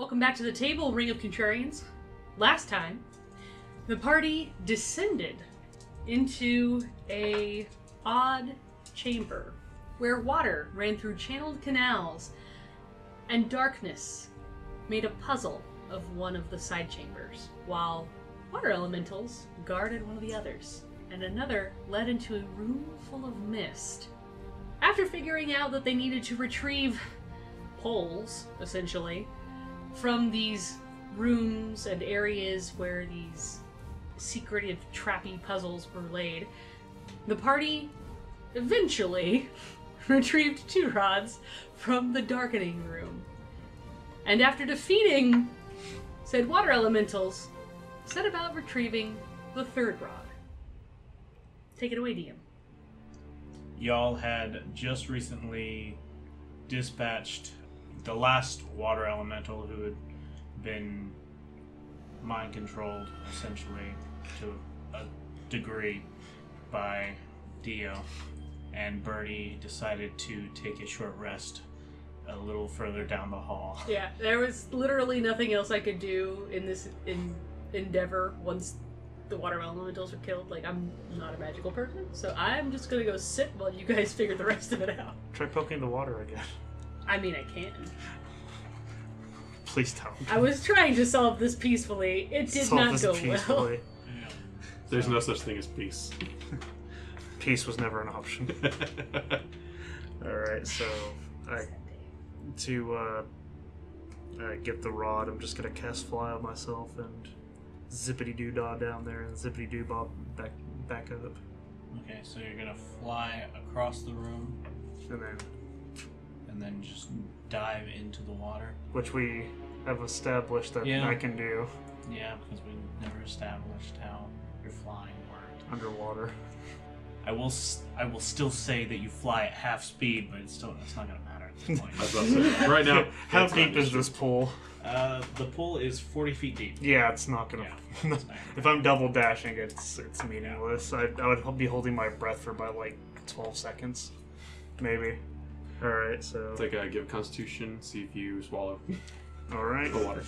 Welcome back to the table, Ring of Contrarians. Last time, the party descended into a odd chamber where water ran through channeled canals and darkness made a puzzle of one of the side chambers, while water elementals guarded one of the others, and another led into a room full of mist. After figuring out that they needed to retrieve poles, essentially, from these rooms and areas where these secretive, trappy puzzles were laid, the party eventually retrieved 2 rods from the darkening room. And after defeating said water elementals, set about retrieving the 3rd rod. Take it away, DM. Y'all had just recently dispatched the last water elemental who had been mind-controlled, essentially, to a degree, by Dio. And Birdie decided to take a short rest a little further down the hall. Yeah, there was literally nothing else I could do in this endeavor once the water elementals were killed. Like, I'm not a magical person, so I'm just gonna go sit while you guys figure the rest of it out. Try poking the water again. I mean, I can. Please don't. I was trying to solve this peacefully. It did not go well. Yeah. There's no such thing as peace. Peace was never an option. Alright, so to get the rod, I'm just gonna cast Fly on myself and zippity-doo-dah down there and zippity-doo-bob back up. Okay, so you're gonna fly across the room And then just dive into the water. which we have established that Yeah. I can do Yeah, because we never established how your flying worked. underwater. I will still say that you fly at half speed, but it's not gonna matter at this point. I was about to say, right now, How that's not deep is an this pool? The pool is 40 feet deep. Yeah, it's not gonna. Yeah. If I'm double dashing, it's meaningless. I would be holding my breath for about like 12 seconds, maybe. All right, so. It's like give Constitution, see if you swallow All right. the water.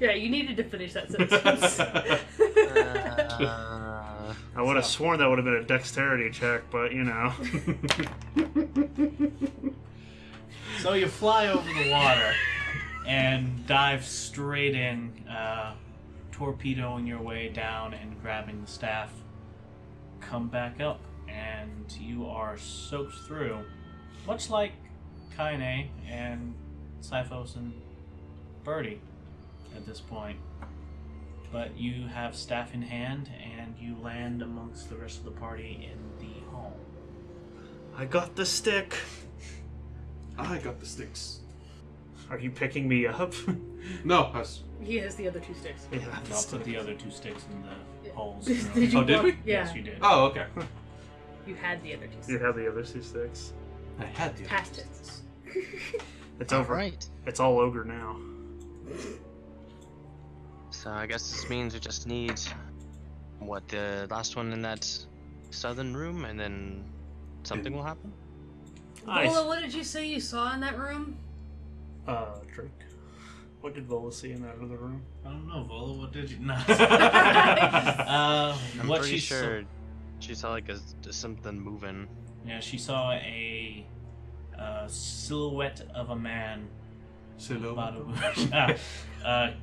Yeah, you needed to finish that sentence. I would have sworn that would have been a dexterity check, but you know. So you fly over the water and dive straight in, torpedoing your way down and grabbing the staff. Come back up, and you are soaked through, much like Kaine and Sifos and Birdie at this point. But you have staff in hand, and you land amongst the rest of the party in the hall. I got the stick. I got the sticks. Are you picking me up? No, I was... He has the other 2 sticks. Yeah, I'll put the other 2 sticks in the holes. Did you Oh, did we? Yeah. Yes, you did. Oh, okay. You had the other 2 sticks. You have the other 2 sticks. I had the Past tense. It's over. Right. It's all ogre now. So I guess this means we just need the last one in that southern room, and then something will happen. Nice. Vola, what did you say you saw in that room? Drake. What did Vola see in that other room? I don't know, Vola, what did you... No. I'm What pretty she saw- sure she saw like something moving. Yeah, she saw a silhouette of a man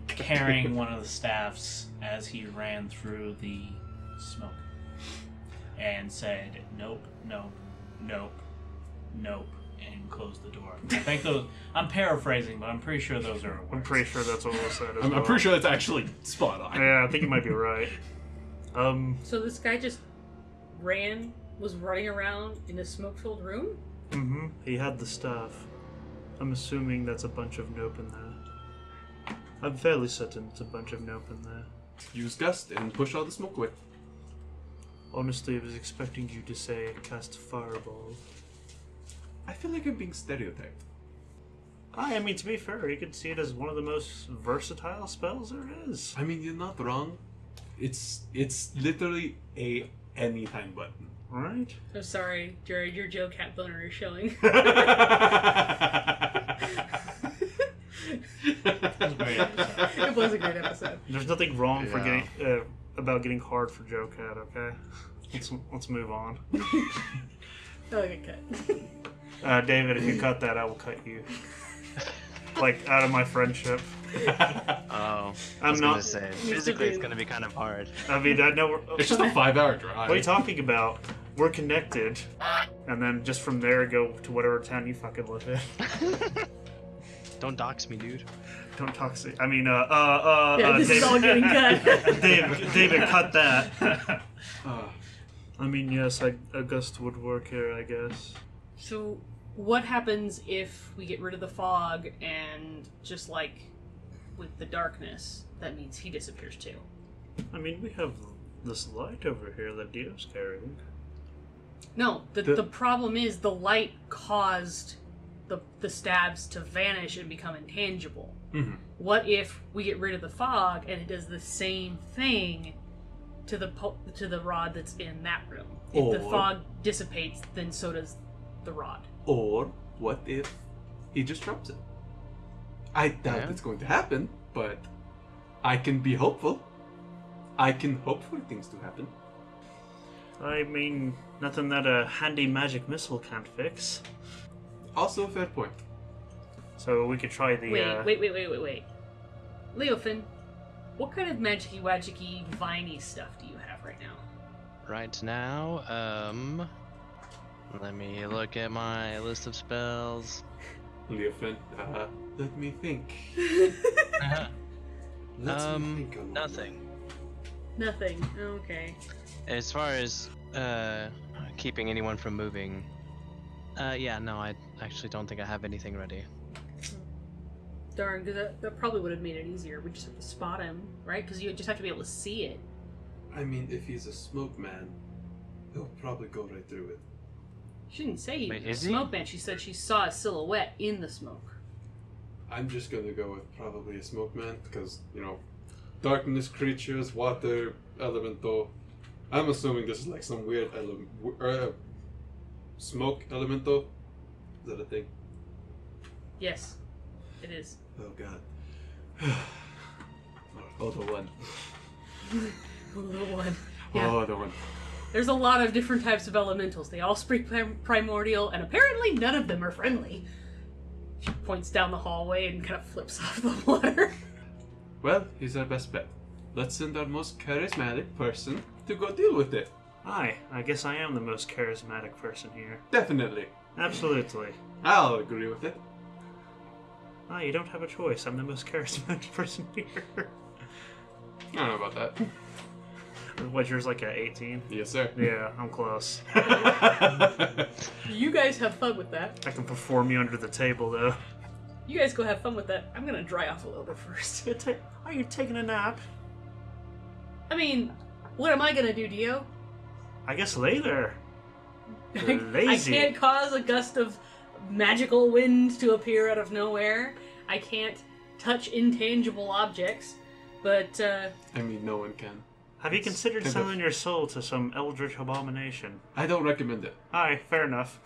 carrying one of the staffs as he ran through the smoke and said, "Nope, nope, nope, nope," and closed the door. I think those... I'm paraphrasing, but I'm pretty sure those are words. I'm pretty sure that's what Vola said as I'm well. pretty sure that's actually spot on. Yeah, I think you might be right. So this guy just was running around in a smoke-filled room? Mm-hmm. He had the staff. I'm assuming that's a bunch of nope in there. I'm fairly certain it's a bunch of nope in there. Use Gust and push all the smoke away. Honestly, I was expecting you to say cast Fireball. I feel like I'm being stereotyped. I mean, to be fair, you could see it as one of the most versatile spells there is. I mean, you're not wrong. It's literally a anytime button. Right? Oh, sorry, Jared, your Joe Cat boner is showing. great episode. It was a great episode. There's nothing wrong for Yeah. getting about getting hard for Joe Cat. Okay, let's move on. Oh, get cut. David, if you cut that, I will cut you. Like out of my friendship. Oh, I I'm was not. gonna say physically it's gonna be kind of hard. I mean, I know. It's just a 5-hour drive. What are you talking about? We're connected, and then just from there go to whatever town you fucking live in. Don't dox me, dude. Don't talk. I mean, Yeah, this is all getting cut. David, cut that. Uh, I mean, yes, Augusta would work here, I guess. So, what happens if we get rid of the fog and just like with the darkness, that means he disappears too? I mean, we have this light over here that Dio's carrying. No, the problem is the light caused the stabs to vanish and become intangible. mhm. What if we get rid of the fog and it does the same thing to the rod that's in that room? If the Or- fog dissipates, then so does the rod. Or what if he just drops it? I doubt Yeah. it's going to happen, but I can be hopeful. I can hope for things to happen. I mean, nothing that a handy magic missile can't fix. Also a fair point. So we could try the. Wait. Leofin, what kind of magicy wagicy viney stuff do you have right now? Right now, let me look at my list of spells. Leofin, let me think. Let me think a moment. Nothing. Nothing. Okay. As far as keeping anyone from moving, yeah, no, I actually don't think I have anything ready. Darn, because that probably would have made it easier. We just have to spot him, right? Because you just have to be able to see it. I mean, if he's a smoke man, he'll probably go right through it. She didn't say he Wait, was is a he? smoke man. She said she saw a silhouette in the smoke. I'm just gonna go with probably a smoke man because, you know, darkness creatures, water, elemental. I'm assuming this is like some weird smoke elemental. Is that a thing? Yes, it is. Oh god. Oh, the one. The one. Yeah. Oh, the one. There's a lot of different types of elementals. They all speak primordial, and apparently none of them are friendly. She points down the hallway and kind of flips off the water. Well, he's our best bet. Let's send our most charismatic person to go deal with it. Hi, I guess I am the most charismatic person here. Definitely. Absolutely. I'll agree with it. Ah, you don't have a choice. I'm the most charismatic person here. I don't know about that. What, yours like a 18? Yes, sir. Yeah, I'm close. You guys have fun with that. I can perform you under the table, though. You guys go have fun with that. I'm gonna dry off a little bit first. Are you taking a nap? I mean, what am I gonna do, Dio? I guess lay there. I Lazy. can't cause a gust of magical wind to appear out of nowhere. I can't touch intangible objects, but I mean, no one can. Have you It's considered kind of- selling your soul to some eldritch abomination? I don't recommend it. Aye, fair enough.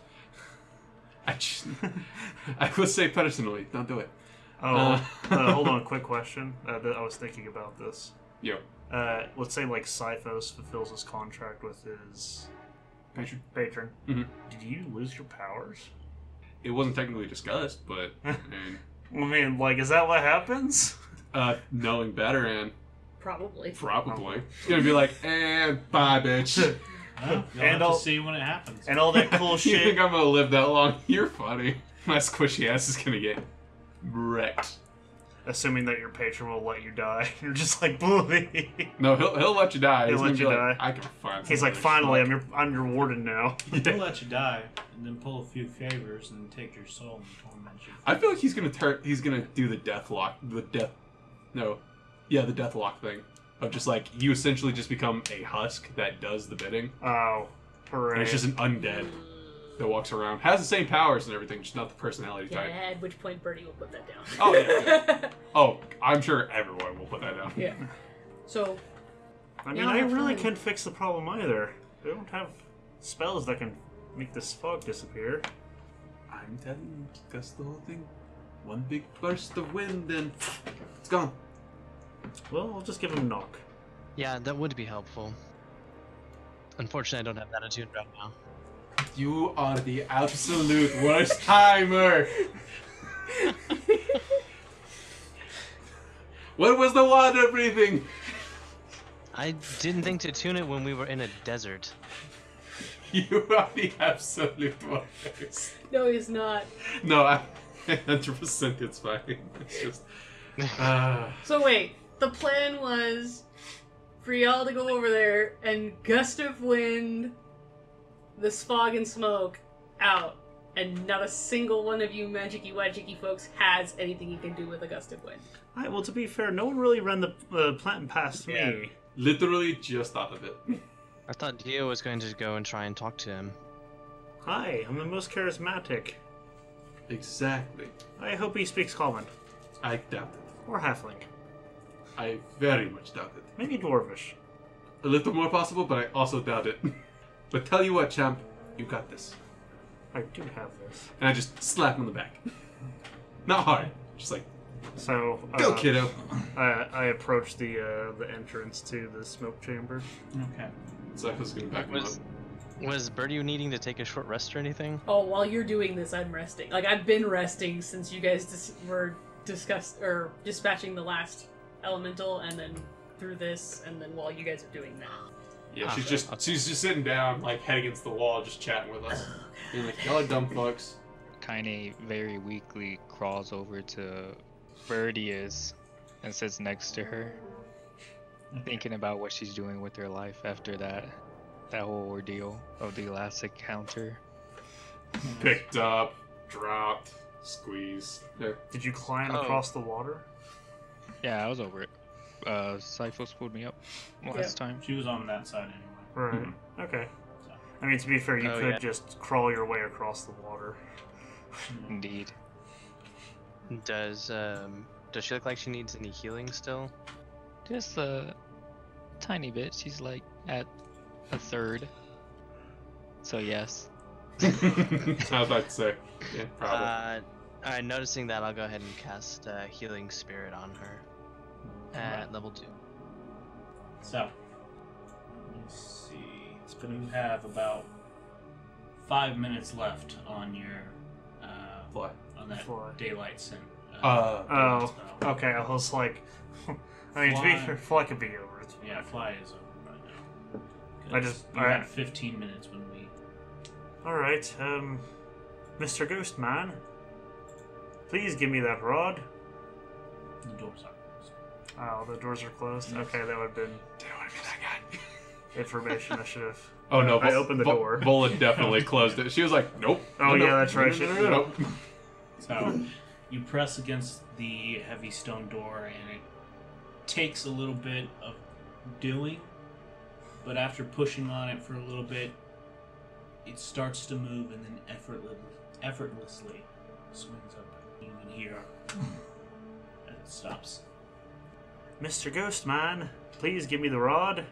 I would say personally, don't do it. Oh, hold on, quick question. I was thinking about this. Yo, Let's say like Sipho's fulfills his contract with his patron. patron. Mhm. Did you lose your powers? It wasn't technically discussed, but I mean, Like, is that what happens? knowing better and probably. probably it's gonna be like, and bye, bitch. Well, you'll And have I'll- to see when it happens. And all that cool You shit. think I'm gonna live that long? You're funny. My squishy ass is gonna get wrecked. Assuming that your patron will let you die. You're just like, bully. No, he'll let you die. He'll He's let gonna you be like, die. I can find. He's some like, other finally, schmuck." I'm your warden now. He'll let you die, and then pull a few favors, and take your soul and torment you. I feel like he's gonna do the death lock, the death lock thing of just like you essentially just become a husk that does the bidding, Oh, hooray. and it's just an undead that walks around, has the same powers and everything, just not the personality Yeah, type. at which point Birdie will put that down. Oh, yeah, Oh, I'm sure everyone will put that down. Yeah. So, I mean, Y'all I have really fun. can't fix the problem either. They don't have spells that can make this fog disappear. I'm telling you, that's the whole thing. one big burst of wind and it's gone. Well, I'll just give him a knock. Yeah, that would be helpful. Unfortunately, I don't have that attuned right now. You are the absolute worst timer. What was the water breathing? I didn't think to tune it when we were in a desert. You are the absolute worst. No, he's not. No, I 100% it's fine. It's just. So wait, the plan was for y'all to go over there and gust of wind, the fog and smoke out, and not a single one of you magicy wagicky folks has anything you can do with a gust of wind. Alright, well, to be fair, no one really ran the plan past me. Literally just thought of it. I thought Dio was going to go and try and talk to him. Hi, I'm the most charismatic. Exactly. I hope he speaks common. I doubt it. Or halfling. I very much doubt it. Maybe dwarvish. A little more possible, but I also doubt it. But tell you what, champ, you got this. I do have this. And I just slap him on the back. Not hard, just like, So, go kiddo. I approach the entrance to the smoke chamber. Okay. So I was gonna back him up. Was Birdie needing to take a short rest or anything? Oh, while you're doing this, I'm resting. Like, I've been resting since you guys were dispatching the last elemental, and then through this, and then while you guys are doing that. Yeah, she's just sitting down, like head against the wall, just chatting with us. Being like, y'all are dumb fucks. Kaine very weakly crawls over to where Birdie is and sits next to her, thinking about what she's doing with her life after that whole ordeal of the last encounter. Picked up, dropped, squeezed. There. Did you climb Oh. across the water? Yeah, I was over it. Syphos pulled me up last time. She was on that side anyway. Right. Okay. I mean, to be fair, you Oh, could yeah. just crawl your way across the water. Indeed. Does she look like she needs any healing still? Just a tiny bit. She's like at a third. So yes. I was about to say. Yeah, probably. Alright, noticing that, I'll go ahead and cast Healing Spirit on her at level 2. So, let me see. You have about 5 minutes left on your Fly. on that Fly. daylight sin. Oh, spell. okay. I was like, I mean, to be Fly. fair, fly could be over. It's Yeah, fine. fly is over right now. I just- you alright. had 15 minutes when we. All right, Mr. Ghost Man, please give me that rod. The doors are closed. Oh, the doors are closed. Yes. Okay, that would have been Didn't want to be that guy. information I should have. Oh no! I opened the door. Vola definitely closed it. She was like, "Nope." Oh, no, yeah, no, that's no, right. no, no, no, no. So, you press against the heavy stone door, and it takes a little bit of doing, but after pushing on it for a little bit, it starts to move and then effortlessly swings up. You can hear as it stops. Mr. Ghost Man, please give me the rod.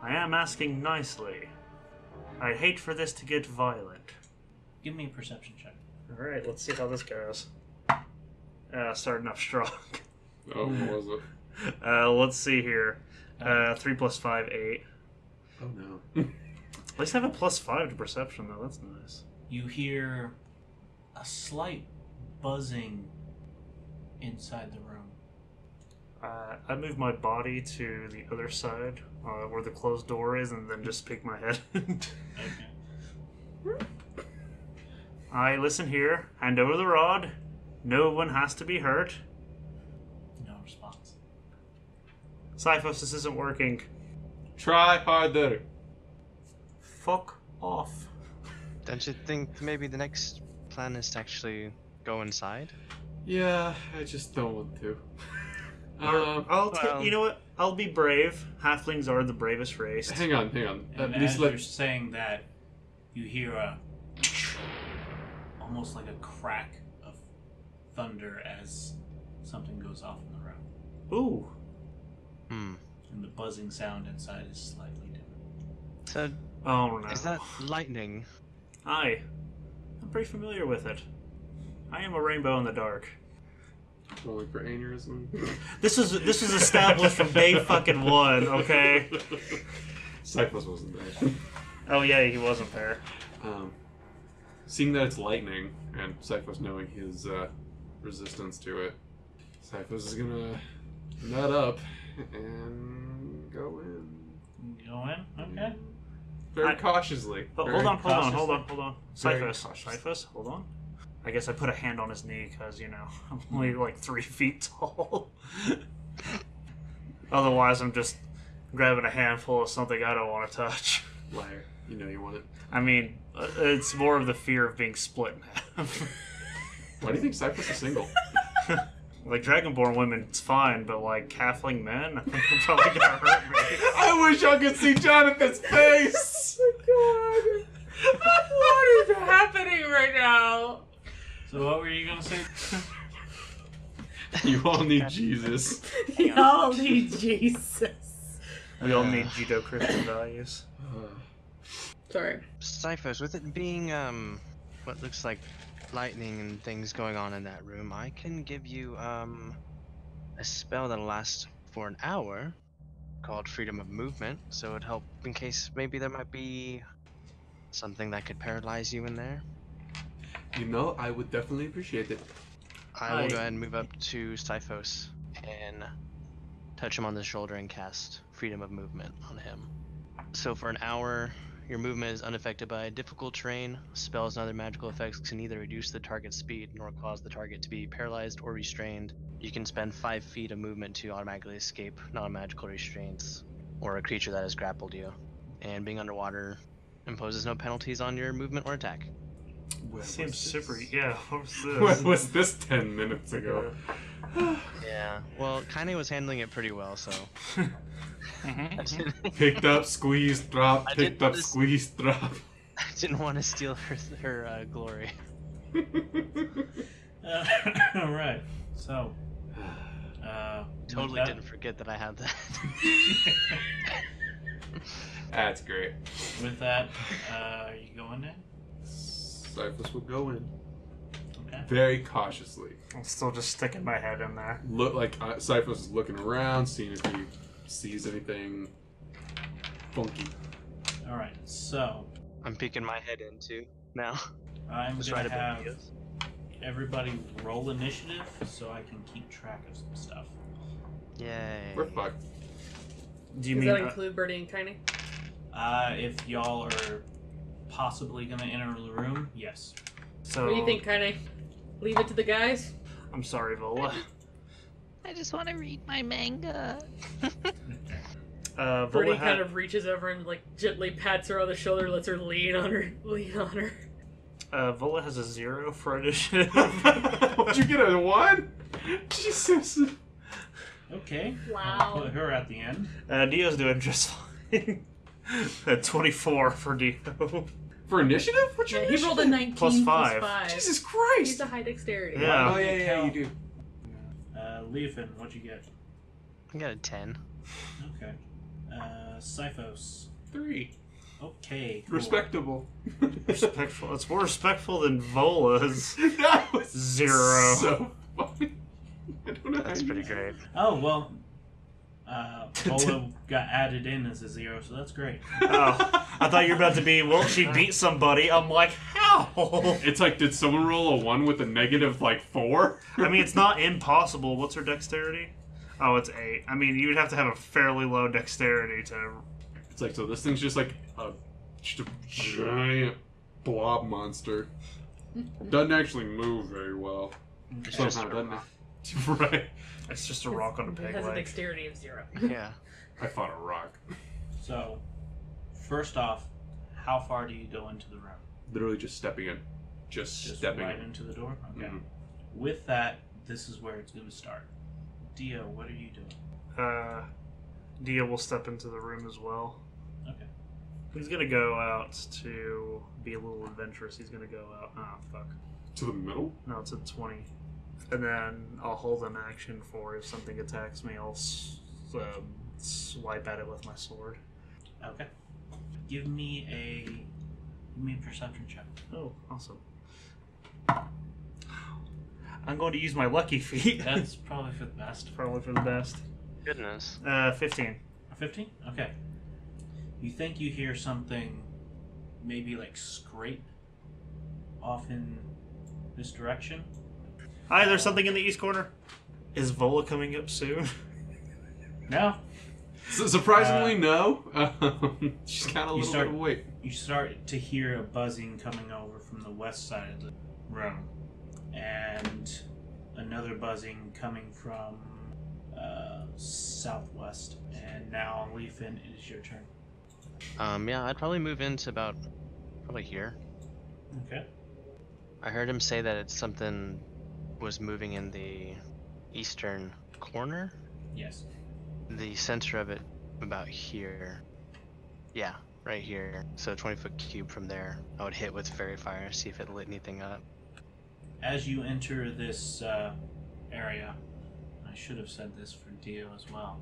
I am asking nicely. I'd hate for this to get violent. Give me a perception check. All right, let's see how this goes. Starting off strong. Oh, what was it? Let's see here. 3 plus 5, 8. Oh no. At least I have a plus 5 to perception, though. That's nice. You hear a slight buzzing inside the room. I move my body to the other side, where the closed door is, and then just peek my head. Okay. I listen here. Hand over the rod. No one has to be hurt. No response. Syphos, this isn't working. Try harder. Fuck off. Don't you think maybe the next plan is to actually go inside? Yeah, I just don't want to. You know what? I'll be brave. Halflings are the bravest race. Hang on. And At least as let. you're saying that, you hear almost like a crack of thunder as something goes off in the room. Ooh. Hmm. And the buzzing sound inside is slightly different. So, Oh no. is that lightning? Aye. I'm pretty familiar with it. I am a rainbow in the dark. Rolling for aneurysm. This is established from day fucking one, okay? Cyphos wasn't there. Oh yeah, he wasn't there. Seeing that it's lightning, and Cyphos knowing his resistance to it, Cyphos is gonna nut up and go in. Go in? Okay. Very cautiously. But Very hold on. Very Cyphos, cautious. hold on. I guess I put a hand on his knee because, I'm only like 3 feet tall. Otherwise, I'm just grabbing a handful of something I don't want to touch. Liar. You know you want it. I mean, it's more of the fear of being split in half. Why do you think Cyphos is single? Like, Dragonborn women, it's fine, but like, halfling men, I think they're probably gonna hurt me. I wish y'all could see Jonathan's face! Oh my god. What is happening right now? So what were you gonna say? You all need Jesus. Y'all need Jesus. We all need Judeo-Christian values. Sorry. Cyphos, with it being what looks like lightning and things going on in that room, I can give you a spell that'll last for an hour called Freedom of Movement, so it'd help in case maybe there might be something that could paralyze you in there. You know, I would definitely appreciate it. I will go ahead and move up to Cyphos and touch him on the shoulder and cast Freedom of Movement on him. So for an hour, your movement is unaffected by difficult terrain. Spells and other magical effects can neither reduce the target's speed nor cause the target to be paralyzed or restrained. You can spend 5 feet of movement to automatically escape non-magical restraints or a creature that has grappled you. And being underwater imposes no penalties on your movement or attack. Seems super. Yeah, what was this? When was this 10 minutes ago? Yeah, well, Kaine was handling it pretty well, so. Picked up, squeezed, drop. Picked up, squeezed, drop. I didn't want to steal her glory. Alright, so. Totally with didn't forget that I had that. That's great. With that, are you going in? Cyphos will go in. Okay. Very cautiously. I'm still just sticking my head in there. Look like Cyphos is looking around, seeing if he sees anything funky. Alright, so I'm peeking my head in too now. I'm Just gonna right above have you. everybody roll initiative so I can keep track of some stuff. Yay. We're fucked. Do you Does mean that include Birdie and Kaine? If y'all are possibly gonna enter the room, yes. so? What do you think, Kaine? Leave it to the guys? I'm sorry, Vola. I just want to read my manga. Birdie Vola kind of reaches over and like gently pats her on the shoulder, lets her lean on her. Vola has a 0 for initiative. Would you get a 1? Jesus. Okay. Wow. I'll put her at the end. Dio's doing just fine. At 24 for Dio. For initiative? What's your Yeah, he rolled a initiative? 19 Plus five. 5. Jesus He's Christ! a high dexterity. Yeah. Oh, yeah, you do. Leofin, what'd you get? I got a 10. Okay. Cyphos. 3. Okay. Cool. Respectable. Respectful. It's more respectful than Vola's That was 0. so funny. I don't know That's how pretty you- great. Oh, well. Polo got added in as a 0, so that's great. Oh, I thought you were about to be, well, she beat somebody. I'm like, how? It's like, did someone roll a 1 with a negative, like, 4? I mean, it's not impossible. What's her dexterity? Oh, it's 8. I mean, you would have to have a fairly low dexterity to... It's like, so this thing's just like just a giant blob monster. Doesn't actually move very well. It's just Somehow, a doesn't rock. it? Right. It's just a rock on a It peg has a leg. dexterity of 0. Yeah. I fought a rock. So, first off, how far do you go into the room? Literally just stepping in. Just stepping right in. into the door? Okay. Mhm. With that, this is where it's going to start. Dio, what are you doing? Dio will step into the room as well. Okay. He's gonna go out to be a little adventurous. He's gonna go out. Oh, fuck. To the middle? No, it's a 20. And then I'll hold an action for if something attacks me, I'll swipe at it with my sword. Okay. Give me a perception check. Oh, awesome. I'm going to use my lucky feet. That's probably for the best. Probably for the best. Goodness. 15. A 15? Okay. You think you hear something maybe like scrape off in this direction? Hi, there's something in the east corner. Is Vola coming up soon? No. Surprisingly, no. She's kind of a little bit of wait. You start to hear a buzzing coming over from the west side of the room, and another buzzing coming from southwest. And now, Leafin, it is your turn. Yeah, I'd probably move into probably here. Okay. I heard him say that it's something was moving in the eastern corner. Yes. The center of it about here. Yeah, right here. So 20-foot cube from there. I would hit with fairy fire, see if it lit anything up. As you enter this area, I should have said this for Dio as well.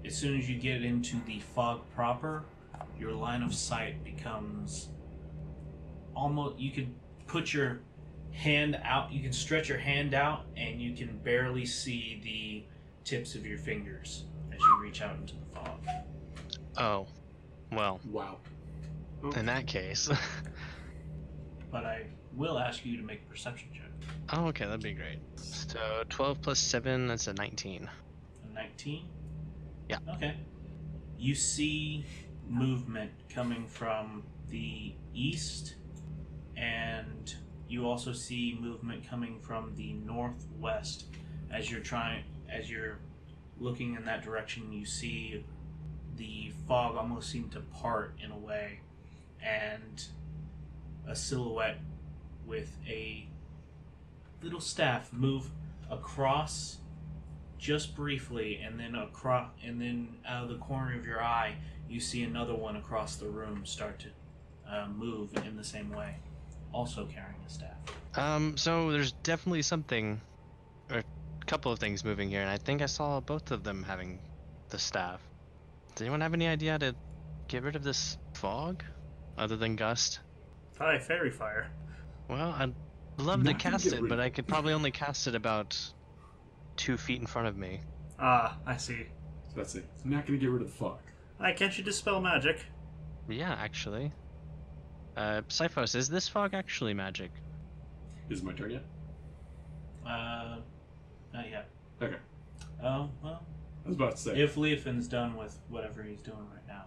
As soon as you get into the fog proper, your line of sight becomes almost, you could put your hand out, you can stretch your hand out, and you can barely see the tips of your fingers as you reach out into the fog. Oh, well, Wow. in that case. But I will ask you to make a perception check. Oh, okay, that'd be great. So 12 plus 7, that's a 19. A 19? Yeah. Okay. You see movement coming from the east, and you also see movement coming from the northwest. As you're looking in that direction, you see the fog almost seem to part in a way, and a silhouette with a little staff move across just briefly, and then out of the corner of your eye you see another one across the room start to move in the same way, also carrying a staff. So there's definitely something, or a couple of things moving here, and I think I saw both of them having the staff. Does anyone have any idea how to get rid of this fog, other than Gust? Hi, fairy fire. Well, I'd love to Not gonna cast get it, rid but of I could probably only cast it about 2 feet in front of me. Ah, I see. That's it. I'm not going to get rid of the fog. Hi, can't you dispel magic? Yeah, actually. Cyphos, is this fog actually magic? Is it my turn yet? Not yet. Okay. Oh, well, I was about to say. if Leofin's done with whatever he's doing right now.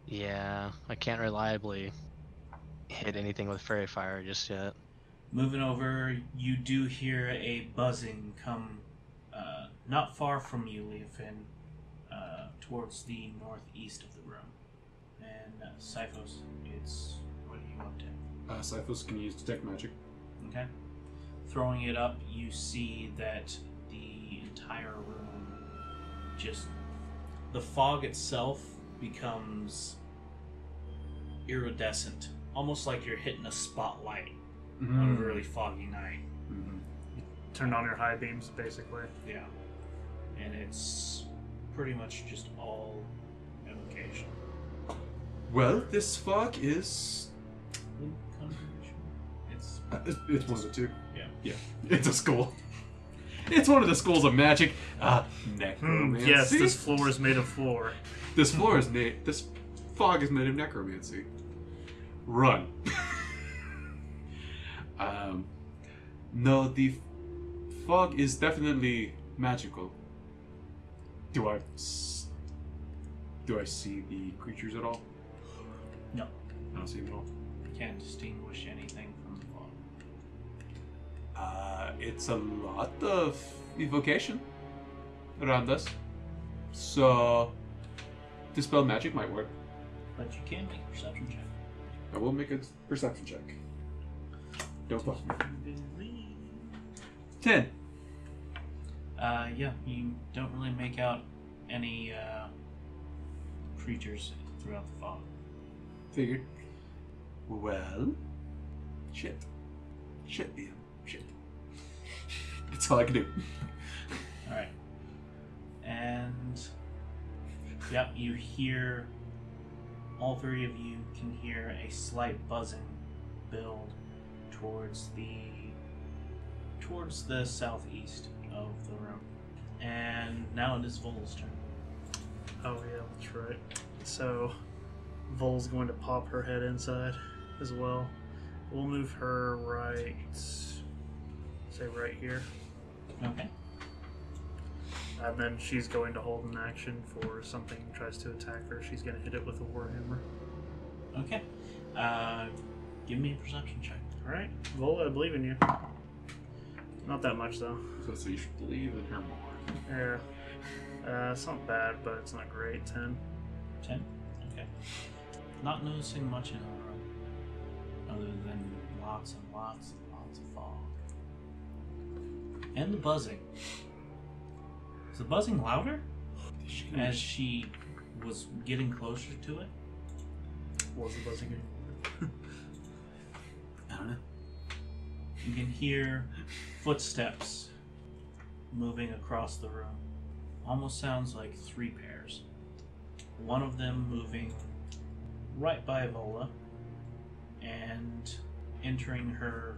Yeah, I can't reliably hit anything with fairy fire just yet. Moving over, you do hear a buzzing come not far from you, Leofin, towards the northeast of the room. And Cyphos, what are you up to? Cyphos can use Detect Magic. Okay. Throwing it up, you see that the entire room, just the fog itself becomes iridescent, almost like you're hitting a spotlight on a really foggy night. Mm-hmm. Turned on your high beams, basically. Yeah. And it's pretty much just all evocation. Well, this fog is... It's It's one of the two. yeah. Yeah. It's a school. It's one of the schools of magic. Necromancy. Yes, this floor is made of floor. This floor is made... This fog is made of necromancy. Run. No, the fog is definitely magical. Do I see the creatures at all? No. I don't see them at all. Can't distinguish anything from the fog. It's a lot of evocation around us. So, Dispel Magic might work. But you can make a perception check. I will make a perception check. Don't fuck me. 10. Yeah, you don't really make out any creatures throughout the fog. Figured. Well, shit. Shit, Ian. Shit. That's all I can do. Alright. And yep, you hear, all three of you can hear a slight buzzing build towards the towards the southeast of the room. And now it is Vol's turn. Oh yeah, that's right. So, Vol's going to pop her head inside as well. We'll move her right, say right here. Okay. And then she's going to hold an action for something tries to attack her. She's going to hit it with a warhammer. Okay. Give me a perception check. Alright, Vol, I believe in you. Not that much though. So you should believe in her more. Yeah. It's not bad, but it's not great. 10. 10? Okay. Not noticing much in the room, other than lots and lots and lots of fog. And the buzzing. Is the buzzing louder as she was getting closer to it? What was the buzzing game? I don't know. You can hear footsteps moving across the room. Almost sounds like 3 pairs. One of them moving right by Vola and entering her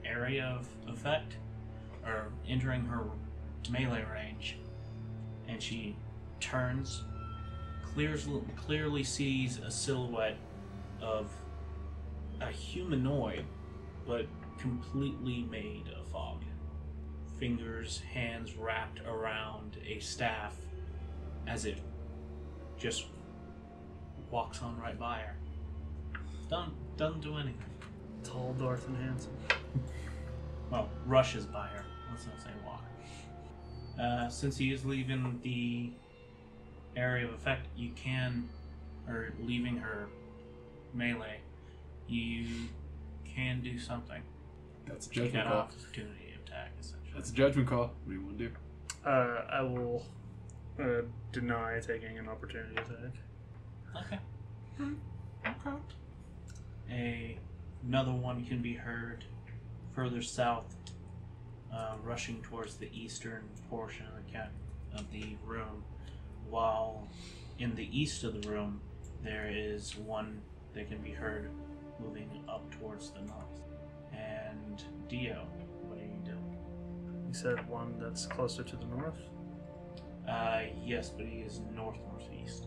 area of effect, or entering her melee range. And she turns, clearly sees a silhouette of a humanoid, but completely made of fog. Fingers, hands wrapped around a staff as it just walks on right by her. Doesn't do anything. Tall, Darth, and handsome. Well, rushes by her. Let's not say walk. Since he is leaving the area of effect, you can, or leaving her melee, you can do something. That's a You judgment got call. opportunity attack, essentially. That's a judgment call. What do you want to do? I will deny taking an opportunity attack. Okay. Another one can be heard further south, rushing towards the eastern portion of the room, while in the east of the room there is one that can be heard moving up towards the north. And Dio, what are you doing? You said one that's closer to the north? Yes, but he is northeast.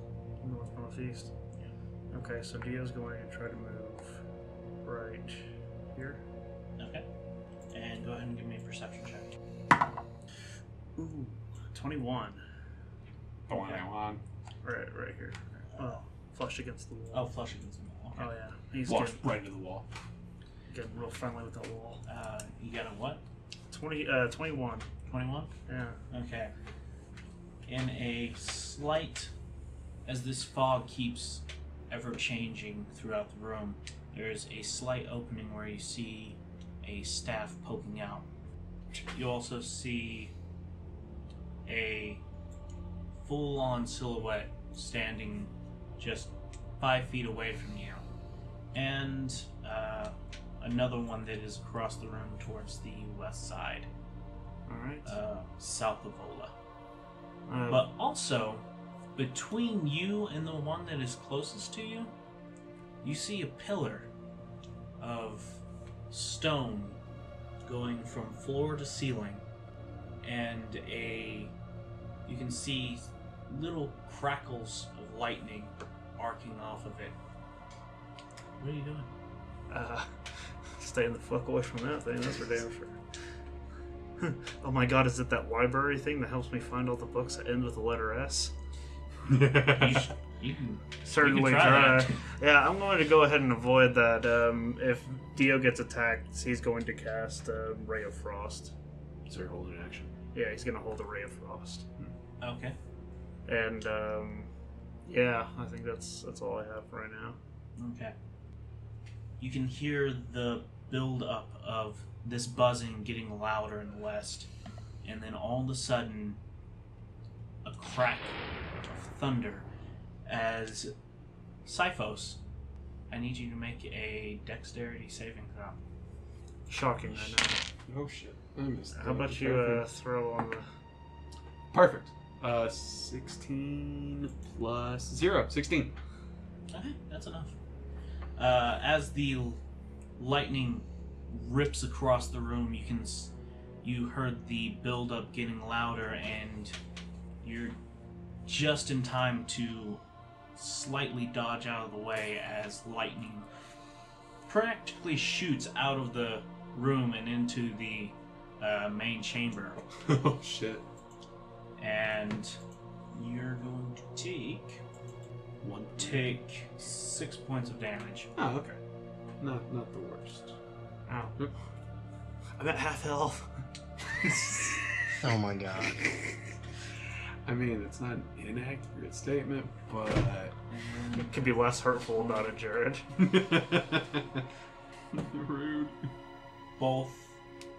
Northeast? Yeah. Okay, so Dio's going to try to move right here. Okay. And go ahead and give me a perception check. Ooh, 21. Okay. Right here. Oh, flush against the wall. Oh, flush against the wall. Okay. Oh yeah, he's Walk getting, right into the wall. getting real friendly with that wall. You got a what? 21. 21? Yeah. Okay. In a slight, as this fog keeps ever changing throughout the room, there is a slight opening where you see a staff poking out. You also see a full-on silhouette standing just 5 feet away from you, and another one that is across the room towards the west side, Alright. south of Vola. But also, between you and the one that is closest to you, you see a pillar of stone going from floor to ceiling, and you can see little crackles of lightning arcing off of it. What are you doing? Staying the fuck away from that thing, that's for damn sure. Oh my god, is it that library thing that helps me find all the books that end with the letter S? You can Certainly try try. that. Yeah, I'm going to go ahead and avoid that. If Dio gets attacked, he's going to cast Ray of Frost. So you're holding action. Yeah, he's going to hold a Ray of Frost. Okay. And yeah, I think that's all I have right now. Okay. You can hear the build-up of this buzzing getting louder in the west, and then all of a sudden, a crack of thunder as Sifos, I need you to make a dexterity saving throw. Shocking, I know. Oh shit. I missed that. How about you throw on the... Perfect. 16 plus 0. 16. Okay, that's enough. As the lightning rips across the room, you can you heard the buildup getting louder, and you're just in time to slightly dodge out of the way as lightning practically shoots out of the room and into the main chamber. Oh shit. And you're going to take 6 points of damage. Oh, okay. Not the worst. Ow. I'm at half health. Oh my god. I mean, it's not an inaccurate statement, but It could be less hurtful about it, Jared. rude. Both,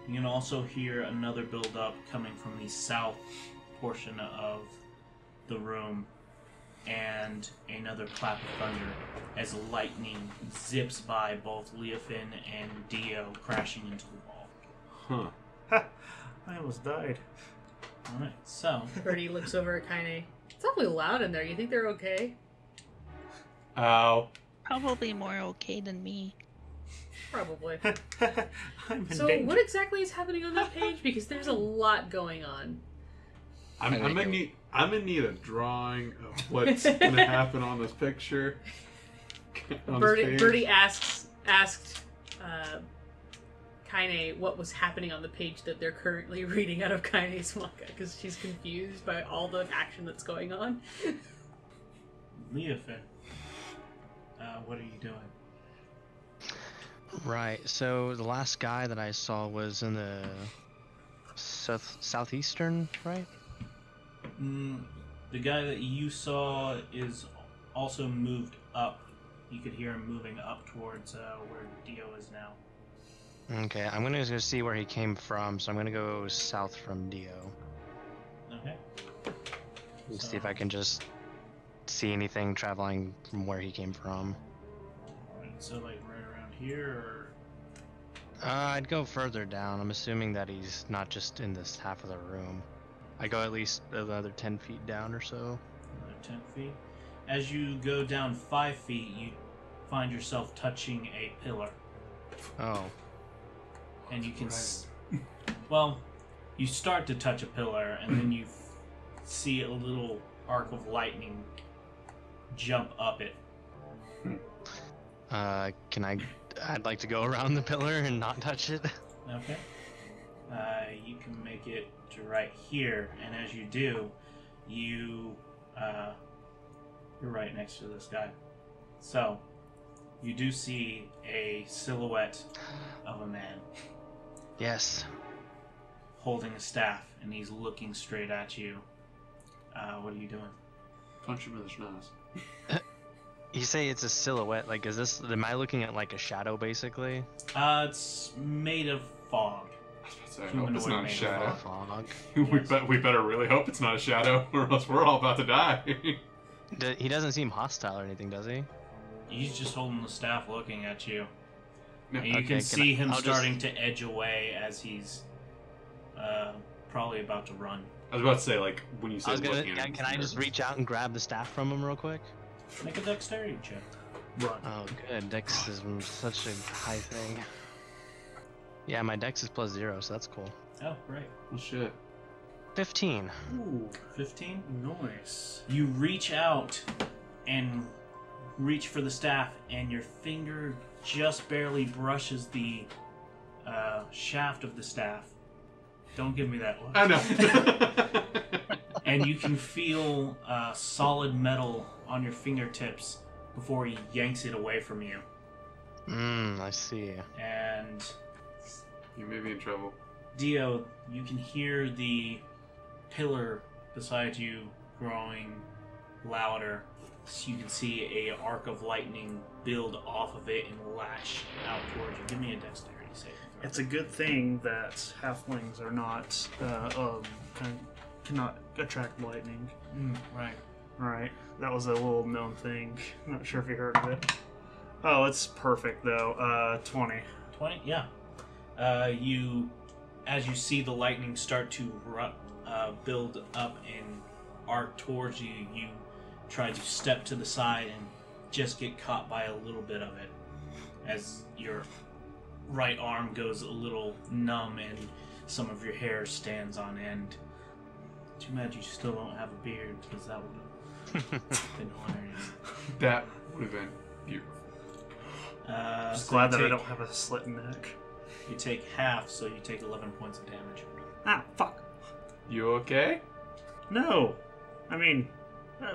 you can also hear another build-up coming from the south portion of the room, and another clap of thunder as lightning zips by both Leofin and Dio, crashing into the wall. Huh. I almost died. Alright, so... Birdie looks over at Kaine. It's awfully loud in there. You think they're okay? Ow. Probably more okay than me. Probably. I'm in So danger. what exactly is happening on that page? Because there's a lot going on. I'm in need of drawing of what's gonna happen on this picture. On this page. Birdie asked Kaine what was happening on the page that they're currently reading out of Kaine's manga, because she's confused by all the action that's going on. Leofin, what are you doing? Right, so the last guy that I saw was in the southeastern, right? The guy that you saw is also moved up. You could hear him moving up towards where Dio is now. Okay, I'm gonna go see where he came from, so I'm gonna go south from Dio. Okay. And see if I can just see anything traveling from where he came from. Alright, so like right around here, or... I'd go further down. I'm assuming that he's not just in this half of the room. I go at least another 10 feet down or so. Another 10 feet. As you go down 5 feet, you find yourself touching a pillar. Oh. And you can... Well, you start to touch a pillar, and then you see a little arc of lightning jump up it. I'd like to go around the pillar and not touch it. Okay. You can make it to right here, and as you do, you're right next to this guy. So, you do see a silhouette of a man Yes. holding a staff, and he's looking straight at you. What are you doing? Punch him in the schnoz. You say it's a silhouette, like am I looking at like a shadow basically? It's made of fog. I was about to say, I hope it's not a Humanoid shadow. Fog. we better really hope it's not a shadow, or else we're all about to die. He doesn't seem hostile or anything, does he? He's just holding the staff looking at you. No, And you Okay, can see him I'll just- starting to edge away as he's probably about to run. I was about to say, like, when you I say was gonna. looking at him, Can I just reach out and grab the staff from him real quick? Make a dexterity check. Run. Oh, good. Dex is such a high thing. Yeah, my Dex is +0, so that's cool. Oh, great. Well, shit. 15. Ooh, 15. Nice. You reach out and reach for the staff, and your finger just barely brushes the shaft of the staff. Don't give me that look. I know. And you can feel solid metal on your fingertips before he yanks it away from you. I see. And You may be in trouble. Dio, you can hear the pillar beside you growing louder. So you can see a arc of lightning build off of it and lash out towards you. Give me a dexterity save. It's a good thing that halflings are not cannot attract lightning. Right. Right. That was a little known thing. Not sure if you heard of it. Oh, it's perfect though. 20. 20? Yeah. As you see the lightning start to build up and arc towards you, you try to step to the side and just get caught by a little bit of it as your right arm goes a little numb and some of your hair stands on end. Too bad you still don't have a beard, because that would have been hilarious. That would have been beautiful. Just So glad you that I take- don't have a slit neck. You take half, so you take 11 points of damage. Ah, fuck. You okay? No. I mean,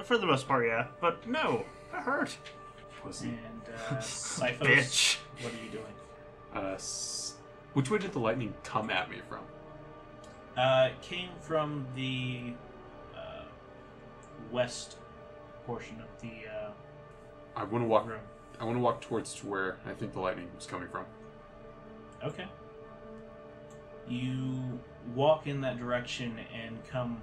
for the most part, yeah. But no, that hurt. Pussy. And Sipho's, Bitch. what are you doing? Which way did the lightning come at me from? It came from the west portion of the I want to walk. room. I want to walk towards to where I think the lightning was coming from. Okay. You walk in that direction and come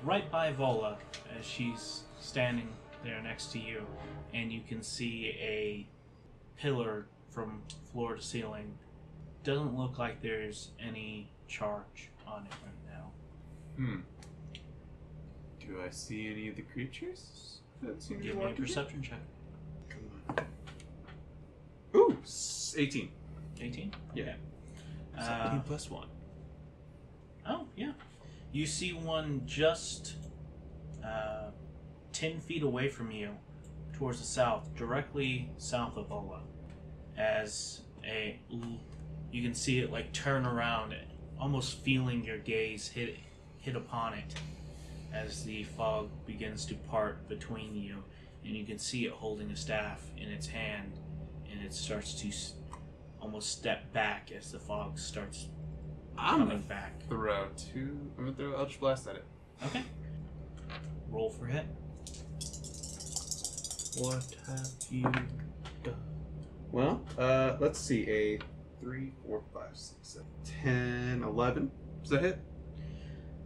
right by Vola as she's standing there next to you, and you can see a pillar from floor to ceiling. Doesn't look like there's any charge on it right now. Do I see any of the creatures that seem to Give be me a walking? perception check. Come on. Ooh, 18. 18? Yeah. Okay. 17 plus 1. Oh, yeah. You see one just 10 feet away from you, towards the south, directly south of Ola. As you can see it like turn around, almost feeling your gaze hit upon it as the fog begins to part between you, and you can see it holding a staff in its hand, and it starts to almost step back as the fog starts coming back. I'm gonna throw Eldritch Blast at it. Okay. Roll for hit. What have you done? Well, let's see. A 3, 4, 5, 6, 7, 10, 11. Does that hit?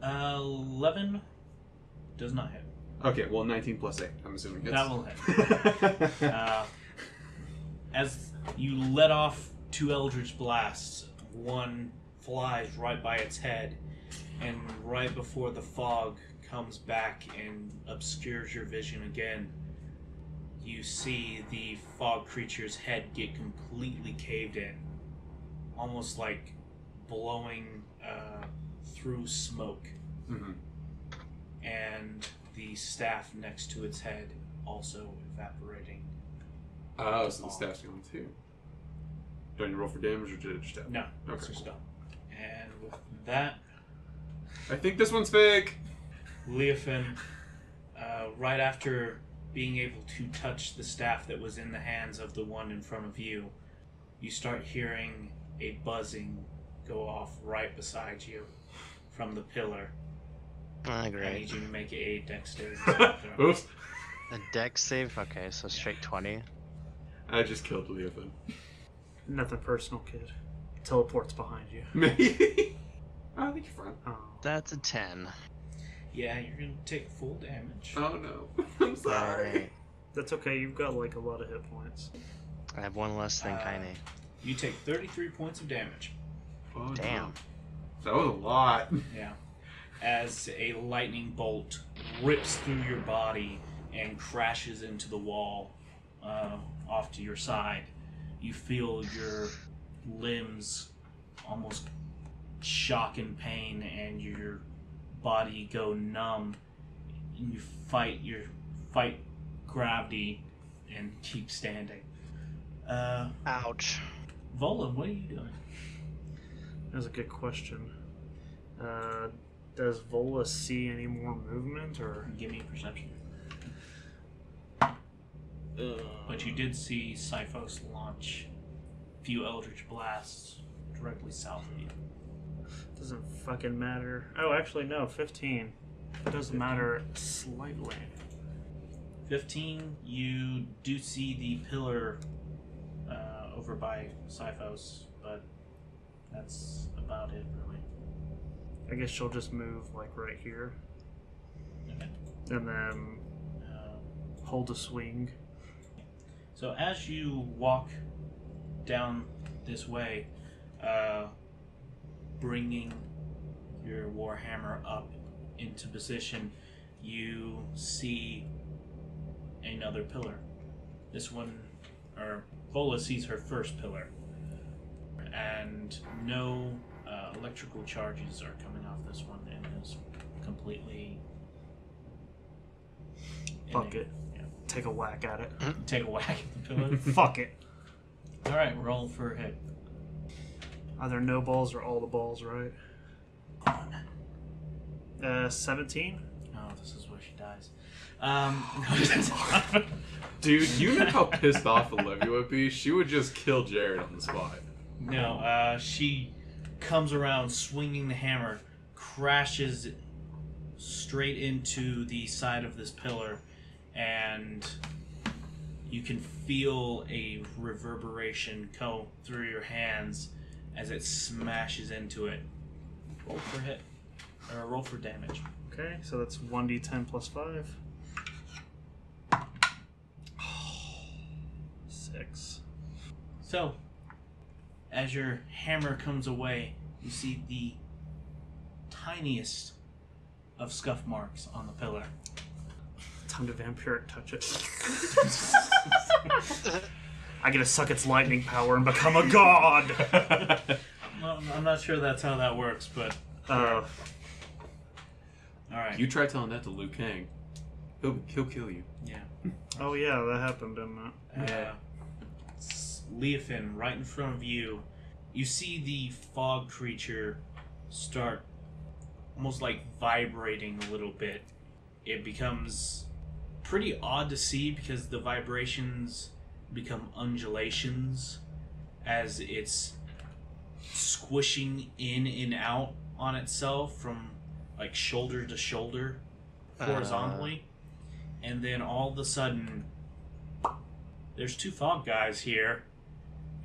11 does not hit. Okay, well, 19 plus 8. I'm assuming hits. That will hit. As you let off 2 Eldritch Blasts, one flies right by its head, and right before the fog comes back and obscures your vision again, you see the fog creature's head get completely caved in, almost like blowing through smoke. Mm-hmm. And the staff next to its head also evaporating. Oh, so the staff's going too. Do I need to roll for damage or did it just happen? No, it's Okay, just cool. gone. And with that, I think this one's fake. Leofin, right after being able to touch the staff that was in the hands of the one in front of you, you start hearing a buzzing go off right beside you from the pillar. Ah, I need great. you to make a dexterity saving throw. Oops. A dex save? Okay, so straight 20. I just killed Leofin. Nothing personal, kid. Teleports behind you. Maybe. I think you're fine. Oh. That's a 10. Yeah, you're gonna take full damage. Oh no. I'm sorry. Alright. That's okay, you've got like a lot of hit points. I have one less than Kaine. You take 33 points of damage. Oh, Damn. no. That was a lot. Yeah. As a lightning bolt rips through your body and crashes into the wall off to your side, you feel your limbs almost shock in pain and your body go numb. And you fight gravity and keep standing. Ouch. Vola, what are you doing? That's a good question. Does Vola see any more movement, or? Give me a perception. But you did see Siphos launch a few Eldritch Blasts directly south of you. Doesn't fucking matter. Oh, actually, no, 15. It doesn't matter slightly. 15, you do see the pillar over by Siphos, but that's about it, really. I guess she'll just move, like, right here. Okay. And then hold a swing. So as you walk down this way, bringing your Warhammer up into position, you see another pillar. This one, or Vola sees her first pillar, and no electrical charges are coming off this one and is completely... Fuck it. Yeah. Take a whack at it. Take a whack at the pillar. Fuck it. Alright, roll for a hit. Either no balls or all the balls, right? 17? Oh, this is where she dies. Dude, you know how pissed off Olivia would be? She would just kill Jared on the spot. No, she comes around swinging the hammer, crashes straight into the side of this pillar, and you can feel a reverberation go through your hands as it smashes into it. Roll for hit. Or roll for damage. Okay, so that's 1d10 plus 5. 6. So, as your hammer comes away, you see the tiniest of scuff marks on the pillar. Time to vampiric touch it. I get to suck its lightning power and become a god! Well, I'm not sure that's how that works, but... Alright. You try telling that to Liu Kang. He'll kill you. Yeah. Oh yeah, that happened, didn't it? Yeah. Leofin, right in front of you, you see the fog creature start almost like vibrating a little bit. It becomes pretty odd to see because the vibrations become undulations as it's squishing in and out on itself from like shoulder to shoulder horizontally. And then all of a sudden there's two fog guys here,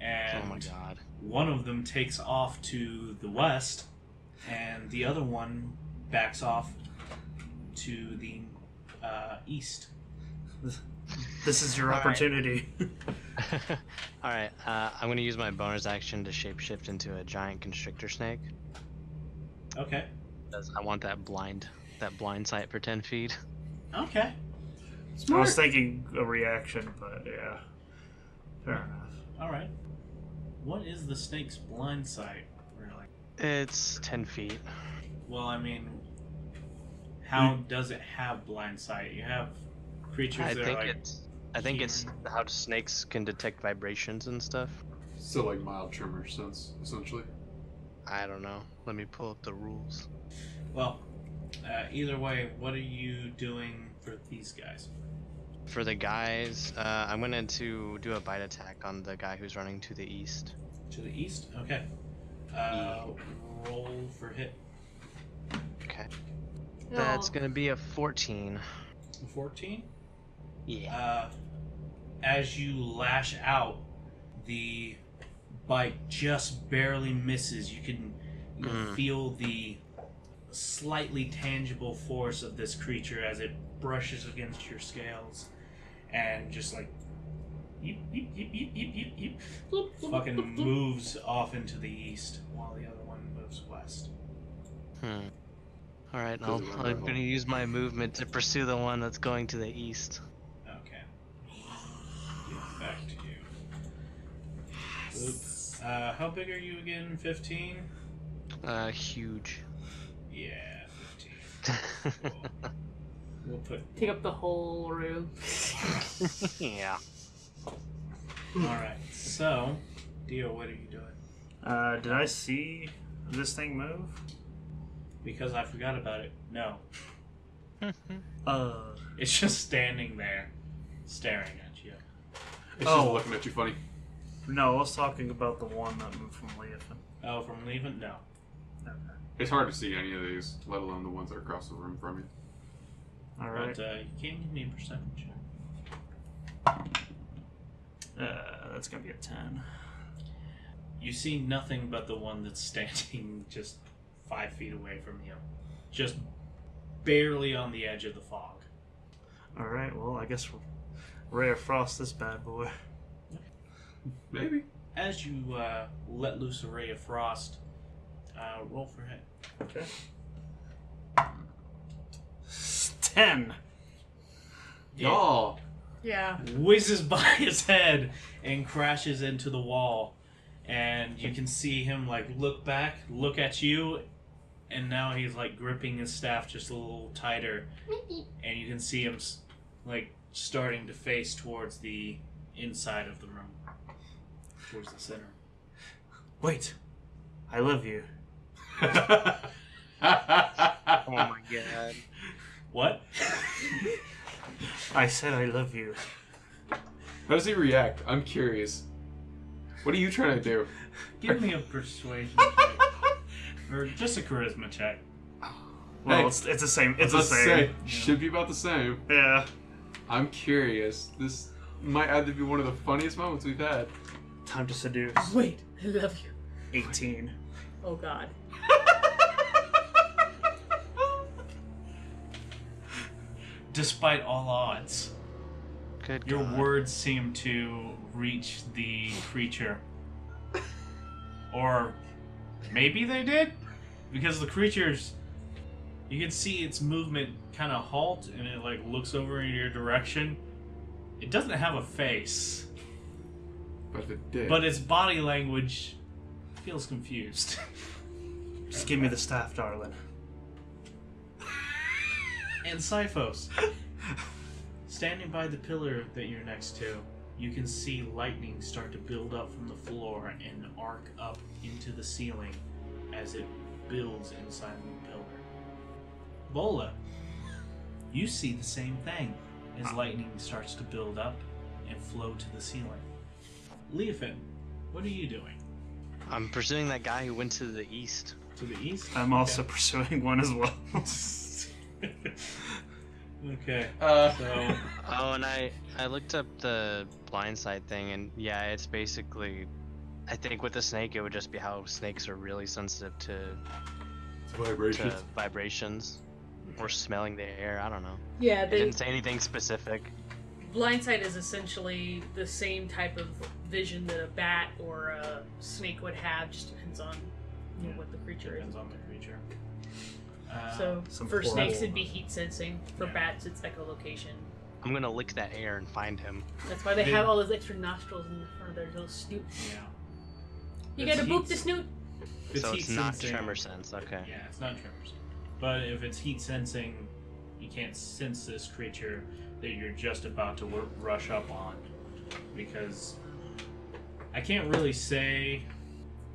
and Oh my god. one of them takes off to the west and the other one backs off to the east. This is your All right. opportunity. Alright, I'm gonna use my bonus action to shapeshift into a giant constrictor snake. Okay. Because I want that blind sight for 10 feet. Okay. I was thinking a reaction, but yeah. Fair enough. Alright. What is the snake's blind sight, really? It's 10 feet. Well, I mean, how does it have blind sight? You have creatures I that think are like... it's how snakes can detect vibrations and stuff. So like mild tremor sense, essentially. I don't know. Let me pull up the rules. Well, either way, what are you doing for these guys? For the guys, I'm going to do a bite attack on the guy who's running to the east. To the east? Okay. Roll for hit. Okay. That's going to be a 14. 14? Yeah. As you lash out, the bite just barely misses. You can feel the slightly tangible force of this creature as it brushes against your scales and just like yeep, yeep, yeep, yeep, yeep, yeep, yeep, fucking moves off into the east while the other one moves west. Alright, Doesn't I'm matter. going to use my movement to pursue the one that's going to the east. Okay. Get back to you. Oop. How big are you again? 15? Huge. Yeah, 15. Cool. We'll put... Take up the whole room. Yeah. Alright, so... Dio, what are you doing? Did I see this thing move? Because I forgot about it. No. Uh, It's just standing there, staring at you. It's just Oh. looking at you funny. no, I was talking about the one that moved from Leofin. Oh, from leaving? No. Okay. It's hard to see any of these, let alone the ones that are across the room from you. Alright. But you can't give me a perception check. That's gonna be a 10. You see nothing but the one that's standing just 5 feet away from you. Just barely on the edge of the fog. Alright, well, I guess we'll Ray of Frost this bad boy. Maybe. As you let loose a ray of frost, roll for hit. Okay. 10! Y'all. Yeah. Whizzes by his head and crashes into the wall. and you can see him like look back, look at you, and now he's like gripping his staff just a little tighter, and you can see him like starting to face towards the inside of the room, towards the center. Wait, I love you. Oh my god. What? I said I love you. How does he react? I'm curious. What are you trying to do? Give me a persuasion check. Or just a charisma check. Well, Hey, it's the same. It's I the was about to same. say, should be about the same. Yeah. I'm curious. This might either be one of the funniest moments we've had. Time to seduce. Wait, I love you. 18. Oh God. Despite all odds, Good your god. words seem to reach the creature. Or maybe they did? Because the creature's... You can see its movement kind of halt, and it like looks over in your direction. It doesn't have a face, But if it did. but its body language feels confused. Just give me the staff, darling. And Sifos, standing by the pillar that you're next to, you can see lightning start to build up from the floor and arc up into the ceiling as it builds inside the pillar. Bola, you see the same thing as lightning starts to build up and flow to the ceiling. Leofin, what are you doing? I'm pursuing that guy who went to the east. To the east? I'm also pursuing one as well. Okay. So... Oh, and I looked up the blindside thing, and yeah, it's basically, I think with the snake, it would just be how snakes are really sensitive to Vibrations. vibrations or smelling the air. I don't know. Yeah, It didn't say anything specific. Blindsight is essentially the same type of vision that a bat or a snake would have. Just depends on what the creature is. Depends on the creature. So Some for snakes, horrible- it'd be heat sensing. For Yeah. bats, it's echolocation. I'm gonna lick that air and find him. That's why they They- have all those extra nostrils in the front of their little snoot. Yeah. You It's gotta boop heat- the snoot. if So heat it's not sensing- tremor sense. Okay. Yeah, it's not tremors. But if it's heat sensing, you can't sense this creature that you're just about to rush up on. Because I can't really say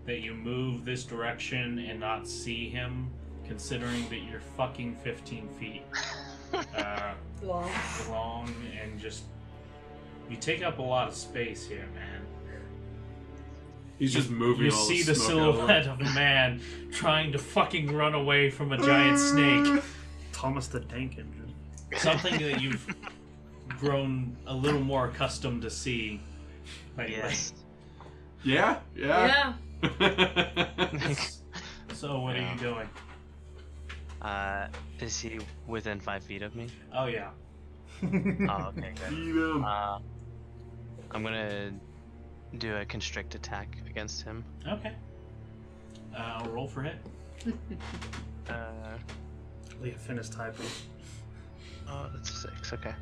that you move this direction and not see him, considering that you're fucking 15 feet long and just... You take up a lot of space here, man. He's just moving You all see the the smoke out of silhouette of a man trying to fucking run away from a giant snake. Thomas the Tank Engine. Something that you've grown a little more accustomed to see lately. Yes. Yeah? Yeah? Yeah. So what are you doing? Is he within 5 feet of me? Oh yeah. Oh, okay, good. Eat him. I'm gonna do a constrict attack against him. Okay. Roll for hit. Leah finished typing. Oh, that's 6. Okay.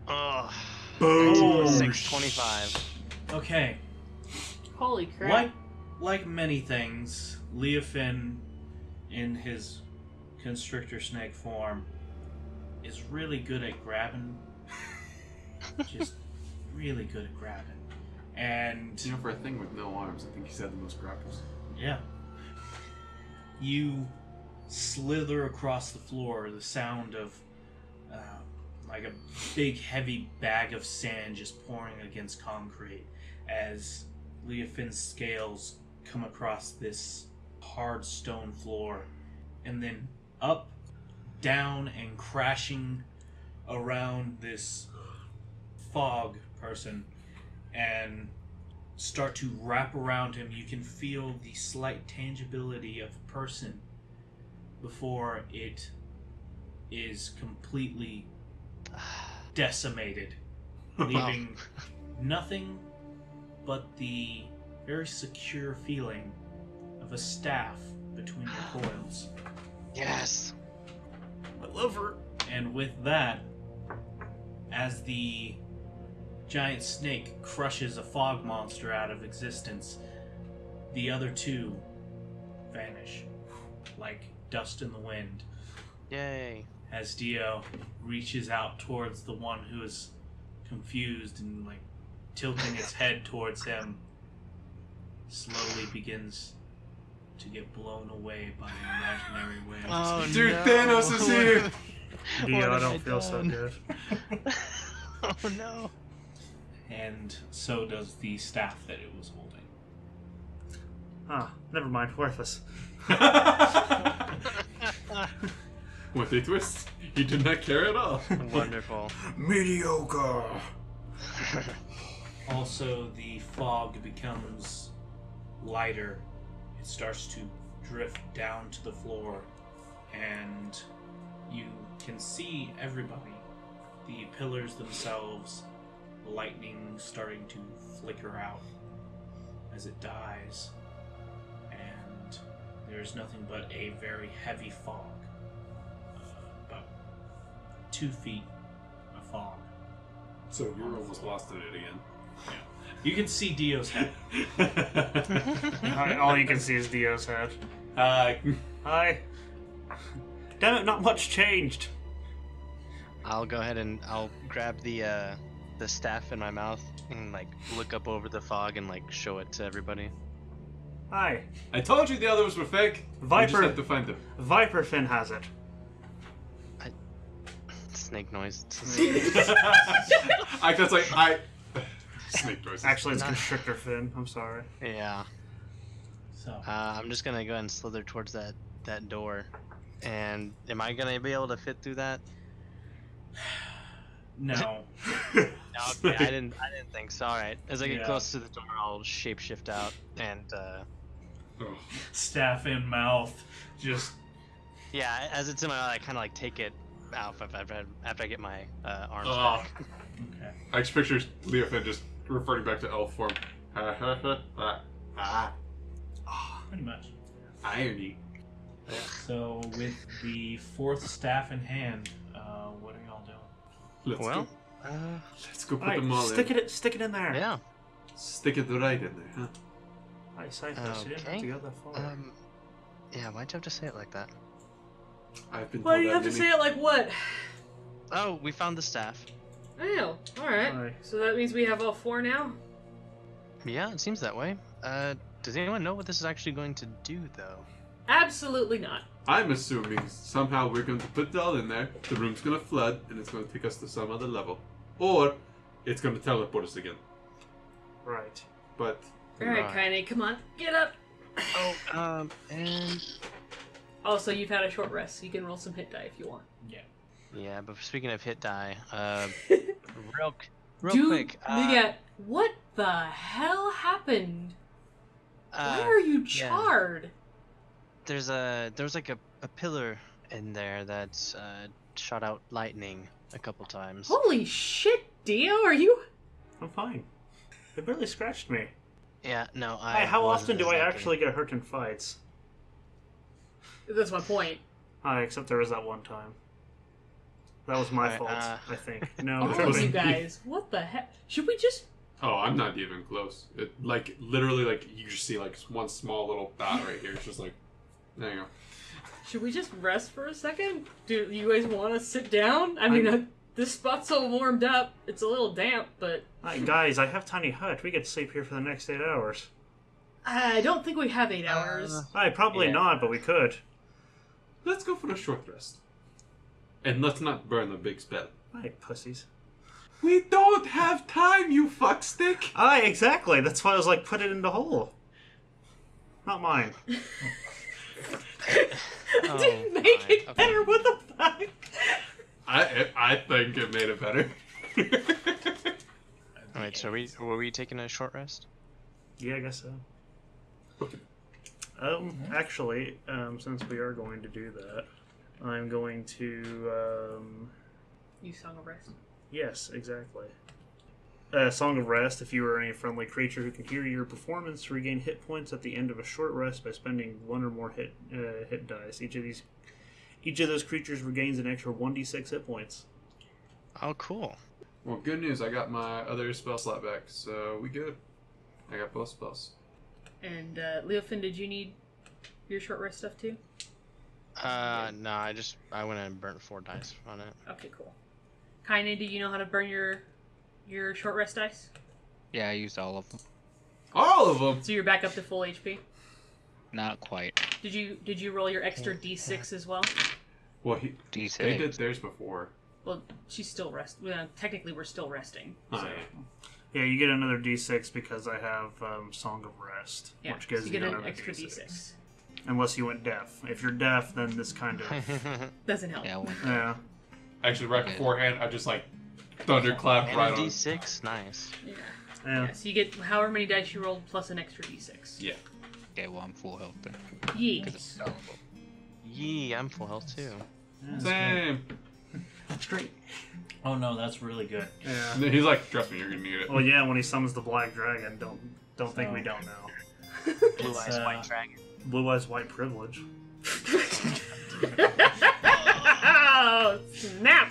Oh, Boom! 625. Okay. Holy crap. Like many things, Leofin, in his constrictor snake form, is really good at grabbing. Just really good at grabbing. And You know, for a thing with no arms, I think he's had the most grapples. yeah. You slither across the floor, the sound of like a big heavy bag of sand just pouring against concrete as Leofin's scales come across this hard stone floor, and then up, down, and crashing around this fog person and start to wrap around him. You can feel the slight tangibility of a person before it is completely decimated, leaving nothing but the very secure feeling of a staff between your coils. Yes. I love her. And with that, as the giant snake crushes a fog monster out of existence, the other two vanish like dust in the wind. Yay. As Dio reaches out towards the one who is confused and like tilting its head towards him, slowly begins to get blown away by an imaginary wind. Oh, Dude, no. Thanos is here! Dio, I have don't feel so done? good. Oh no. And so does the staff that it was holding. Ah, never mind. Worthless. With a twist, he did not care at all. Wonderful. Mediocre! Also, the fog becomes lighter. It starts to drift down to the floor, and you can see everybody. The pillars themselves, lightning starting to flicker out as it dies, and there's nothing but a very heavy fog. About 2 feet of fog. So you're almost lost in it again. You can see Dio's head. All you can see is Dio's head. Hi. Damn it, not much changed. I'll go ahead and I'll grab the staff in my mouth and like look up over the fog and like show it to everybody. Hi. I told you the others were fake. Viper. You just have to find them. Viper Fin has it. Snake noise. Snake noises. Actually, it's Constrictor Fin. I'm sorry. Yeah. So, I'm just gonna go ahead and slither towards that door. And am I gonna be able to fit through that? no. Okay, I didn't think so. All right. As I get Yeah. close to the door, I'll shapeshift out and Staff in mouth. Just. yeah. As it's in my mouth, I kind of like take it out after I get my arms Oh. back. Okay. I just picture Leofin just reverting back to elf form. Pretty much. Irony. So, with the fourth staff in hand, what are y'all doing? Let's go put Alright, them all stick in. it in there. Yeah. Stick it right in there, huh? Hi, Cyphus. You didn't have Okay. to go that far. Yeah. Why'd you have to say it like that? I've been Why told do you have that to many- say it like what? Oh, we found the staff. Oh, alright. Hi. So that means we have all 4 now? Yeah, it seems that way. Does anyone know what this is actually going to do, though? Absolutely not. I'm assuming somehow we're going to put it all in there, the room's going to flood, and it's going to take us to some other level. Or it's going to teleport us again. Right. But Alright, Right. Kaine, come on, get up. Oh, and Also, you've had a short rest, so you can roll some hit die if you want. yeah, but speaking of hit die, real Dude, quick. yeah, what the hell happened? Why uh, are you yeah. charred? There's like a pillar in there that's shot out lightning a couple times. Holy shit, Dio, are you? I'm fine. It barely scratched me. Yeah, no, Hi, how wasn't often do I exactly- actually get hurt in fights? That's my point. Hi, except there was that one time. That was my Alright, fault, I think. No, All trust of you me. guys, what the heck? Should we just... oh, I'm not even close. It literally you just see one small little dot right here. It's just like, there you go. Should we just rest for a second? Do you guys want to sit down? I mean, this spot's so warmed up. It's a little damp, but... Hi, guys, I have tiny hut. We get to sleep here for the next 8 hours. I don't think we have 8 hours. Hi, probably Yeah. not, but we could. Let's go for a short rest. And let's not burn a big spell. Hi, pussies. We don't have time, you fuckstick! Hi, exactly. That's why I was like, put it in the hole. Not mine. I didn't make fine, it okay. better. What the fuck? I think it made it better. Wait, so were we taking a short rest? Yeah, I guess so. Actually, since we are going to do that, I'm going to, You Song of Rest. yes, exactly. Song of Rest, if you are any friendly creature who can hear your performance, regain hit points at the end of a short rest by spending 1 or more hit dice. Each of those creatures regains an extra 1d6 hit points. Oh, cool. Well, good news. I got my other spell slot back, so we good. I got both spells. And Leofin, did you need your short rest stuff too? No, I went and burnt 4 dice on it. Okay, cool. Kaine, do you know how to burn your short rest dice? Yeah, I used all of them. All of them. So you're back up to full HP. Not quite. Did you roll your extra D6 as well? Well, D6. they did theirs before. Well, she's still technically, we're still resting. Oh, So. yeah. Yeah, you get another D6 because I have Song of Rest, Yeah, which gives so you get another an extra D6. D6. Unless you went deaf. If you're deaf, then this kind of Doesn't help. Yeah, one. yeah. Actually, right Okay. beforehand, I just like thunderclapped And right a on. D6, nice. Yeah. Yeah. So you get however many dice you rolled plus an extra D6. Yeah. Okay, well, I'm full health then. Yeet. 'Cause it's valuable. Yee, I'm full health too. Same. That's great. Oh no, that's really good. Yeah. And then he's like, "Trust me, you're gonna need it." Well, yeah, when he summons the black dragon, don't think we don't know. Blue It's, eyes, white dragon. Blue eyes, white privilege. Oh, snap!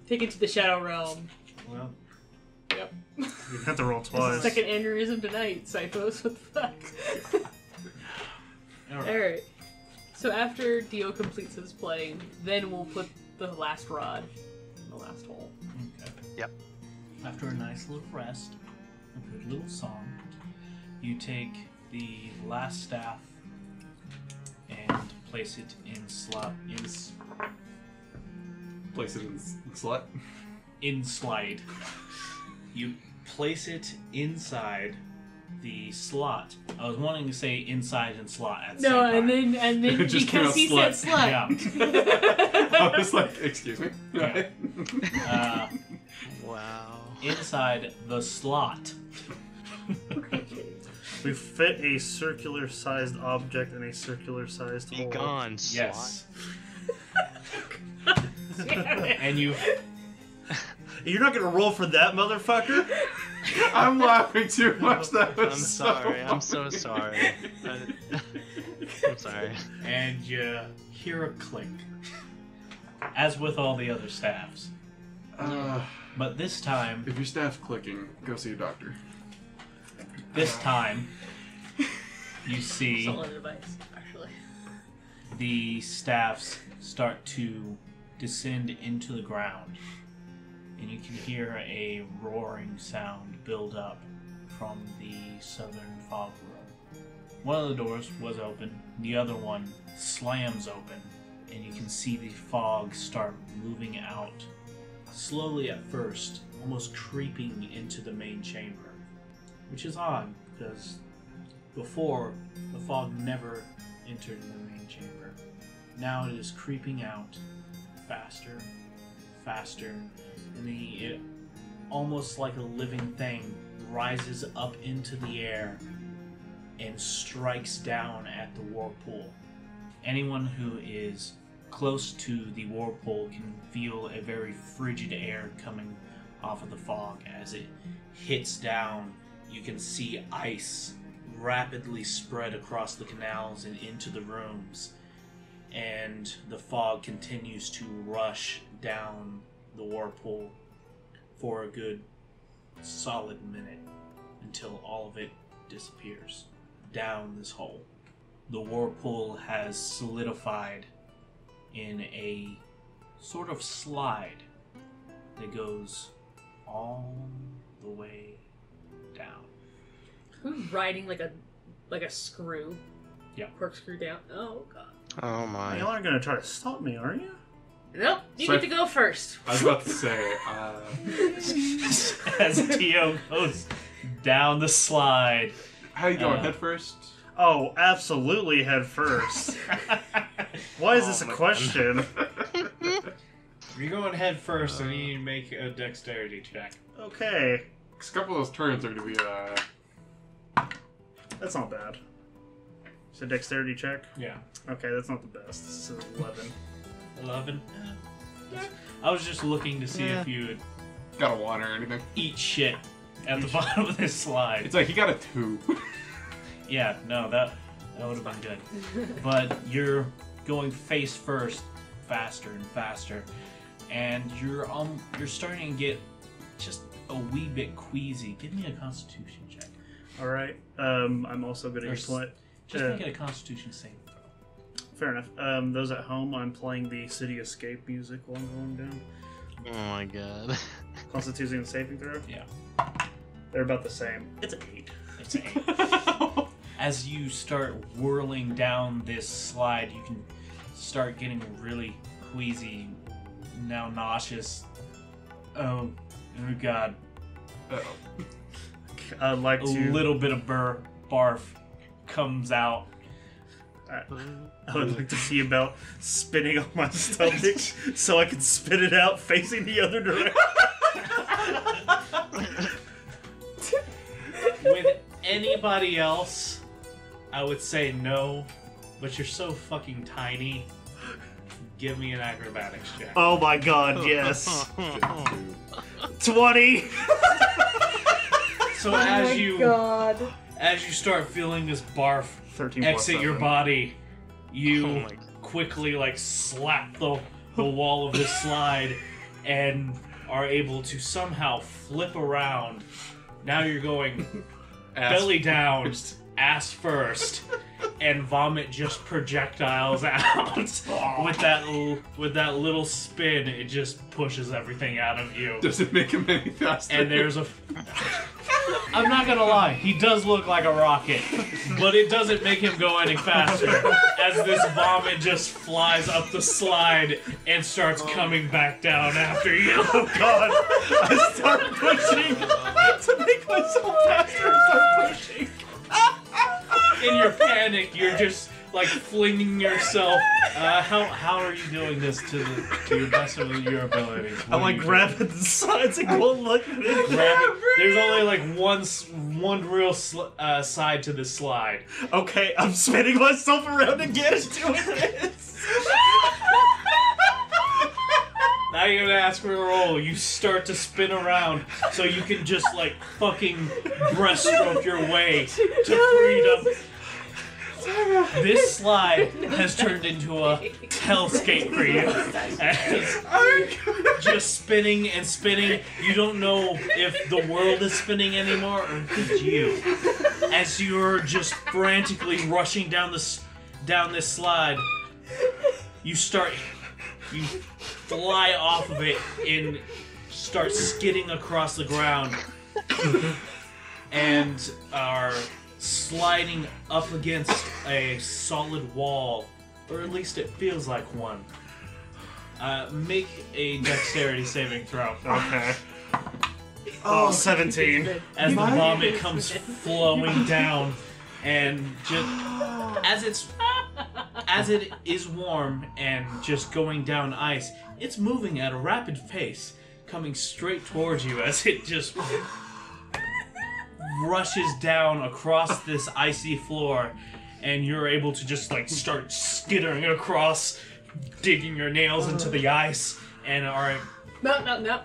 Take it to the Shadow Realm. Well, Yep. you have to roll That's twice. the second aneurysm tonight, Cyphos. What the fuck? Alright. So after Dio completes his playing, then we'll put the last rod in the last hole. Okay. Yep. After a nice little rest, a good little song, you take the last staff and place it in Place it in slut. in slide. You place it inside the slot. I was wanting to say inside and slot at the same No, time. and then It just came because out he slut. said slut. Yeah. I was like, "Excuse me." Yeah. Wow. Inside the slot. We fit a circular-sized object in a circular-sized Be hole. gone, slot. Yes. And you You're not gonna roll for that, motherfucker. I'm laughing too much. That was I'm so sorry. I'm funny. so sorry. I'm sorry. and you hear a click. As with all the other staffs. But But this time, if your staff's clicking, go see a doctor. you see Solid advice, actually. the staffs start to descend into the ground. And you can hear a roaring sound build up from the southern fog room. One of the doors was open, the other one slams open, and you can see the fog start moving out. Slowly at first, almost creeping into the main chamber. Which is odd, because before, the fog never entered the main chamber. Now it is creeping out faster, faster, and it almost like a living thing rises up into the air and strikes down at the whirlpool. Anyone who is close to the whirlpool can feel a very frigid air coming off of the fog. As it hits down, you can see ice rapidly spread across the canals and into the rooms, and the fog continues to rush down the whirlpool for a good solid minute until all of it disappears down this hole. The whirlpool has solidified in a sort of slide that goes all the way down. Who's riding like a screw? Yeah. Corkscrew down. Oh god. Oh my. Y'all aren't gonna try to stop me, are you? Nope. You So get to go first. I was about to say, As Tio goes down the slide. how you going? Head first? Oh, absolutely head first. Why is this a question? You're going head first, and you need to make a dexterity check. Okay, A couple of those turns are going to be, that's not bad. It's a dexterity check. Yeah. Okay, that's not the best. This is 11. 11? I was just looking to see Yeah. if you would got a one or anything. eat shit at the bottom of this slide. It's like he got a 2. Yeah, no, that would have been good. But you're going face first, faster and faster, and you're starting to get just a wee bit queasy. Give me a Constitution check. All right. I'm also going to Just play. make it a Constitution saving throw. Fair enough. Those at home, I'm playing the City Escape music while I'm going down. Oh my god. Constitution saving throw. Yeah. They're about the same. It's an 8. It's an 8. As you start whirling down this slide, you can start getting really queasy, now nauseous. Oh God. Uh-oh. I'd like A to. little bit of barf comes out. I would like to see about spinning on my stomach so I can spit it out facing the other direction. With anybody else, I would say no, but you're so fucking tiny. Give me an acrobatics check. Oh my god, yes. 20! So as you start feeling this barf 13 plus exit your 7. body, you Oh my- quickly slap the wall of this slide and are able to somehow flip around. Now you're going belly down, ass first, and vomit just projectiles out. with that little spin, it just pushes everything out of you. Does it make him any faster? And there's a... I'm not gonna lie, he does look like a rocket, but it doesn't make him go any faster as this vomit just flies up the slide and starts coming back down after you. Oh god! I start pushing to make myself faster and start pushing. In your panic, you're just flinging yourself. How are you doing this to your best of your ability? I'm grabbing the sides and going like this. There's only one real side to this slide. Okay, I'm spinning myself around again and doing this. Now you're gonna ask for a roll. You start to spin around so you can just fucking breaststroke your way to freedom. This slide has turned into a hellscape for you. As just spinning and spinning. You don't know if the world is spinning anymore or if it's you. As you're just frantically rushing down this slide, you fly off of it and start skidding across the ground and are sliding up against a solid wall, or at least it feels like one. Make a dexterity saving throw. Okay. Oh, 17. As the vomit comes flowing down, and just as it is warm and just going down ice, it's moving at a rapid pace, coming straight towards you as it just rushes down across this icy floor, and you're able to just start skittering across, digging your nails into the ice, and are... No.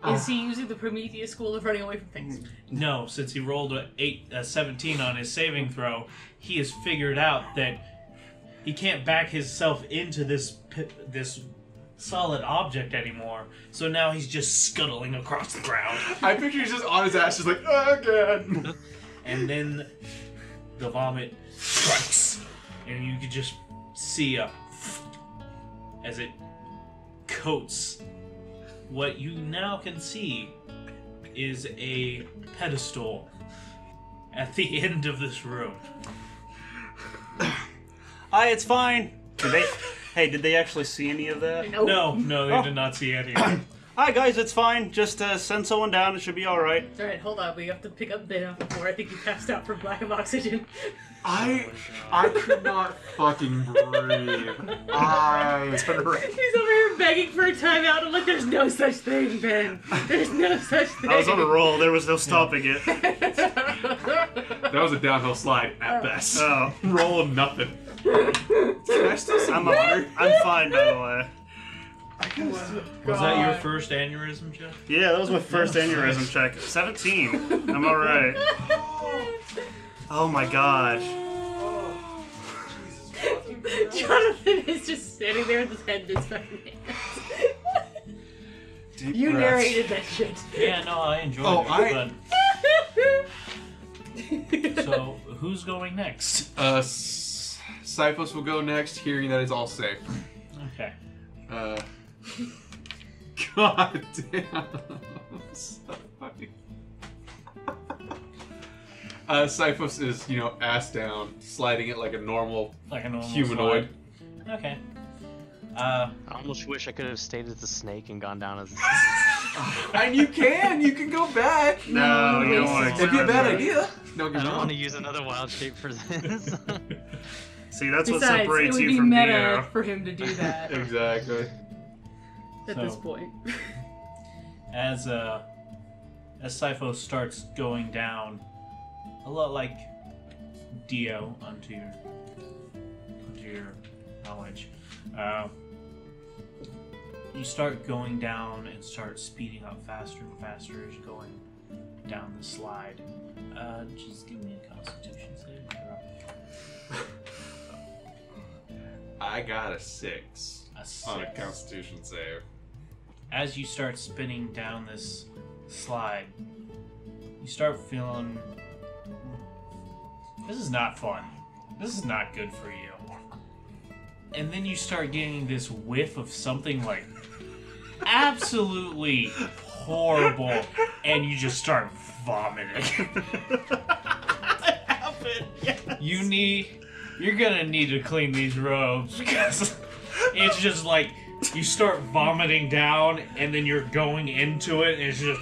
Is he using the Prometheus school of running away from things? No, since he rolled a 17 on his saving throw, he has figured out that he can't back himself into this solid object anymore. So now he's just scuttling across the ground. I picture he's just on his ass, just oh god. And then the vomit strikes, and you can just see as it coats. What you now can see is a pedestal at the end of this room. Hi, it's fine. Did they actually see any of that? No, they did not see any of it. Hi guys, it's fine. Just send someone down. It should be all right. Alright, hold on. We have to pick up Ben off the floor. I think he passed out from lack of oxygen. I could not fucking breathe. He's over here begging for a timeout. I'm like, there's no such thing, Ben. There's no such thing. I was on a roll. There was no stopping it. That was a downhill slide at best. Oh. Rolling nothing. I'm fine, by the way. Was that your first aneurysm check? Yeah, that was my first aneurysm check. 17. I'm alright. Oh my god. Jonathan is just standing there with his head in his fucking hands. Deep You breath. hated that shit. Yeah, no, I enjoyed Oh, it. But... So, who's going next? Cyphos will go next, hearing that it's all safe. Okay. God damn. So funny. Cyphos is, ass down, sliding it like a normal humanoid. Slide. Okay. I almost wish I could have stayed as the snake and gone down as the And you can go back. No, you don't want to. It'd be a bad idea. Don't I get don't want wrong. to use another wild shape for this. See, that's what Besides, it separates would you be from meta Neo. for him to do that Exactly. at this point. As Cypho starts going down, a lot like Dio onto your knowledge, you start going down and start speeding up faster and faster as you're going down the slide. Just give me a Constitution save. I got a 6 A on a 6. Constitution save. As you start spinning down this slide, you start feeling this is not fun. This is not good for you. And then you start getting this whiff of something like absolutely horrible, and you just start vomiting. That happened. Yes. You're gonna need to clean these robes because it's just like you start vomiting down, and then you're going into it, and it's just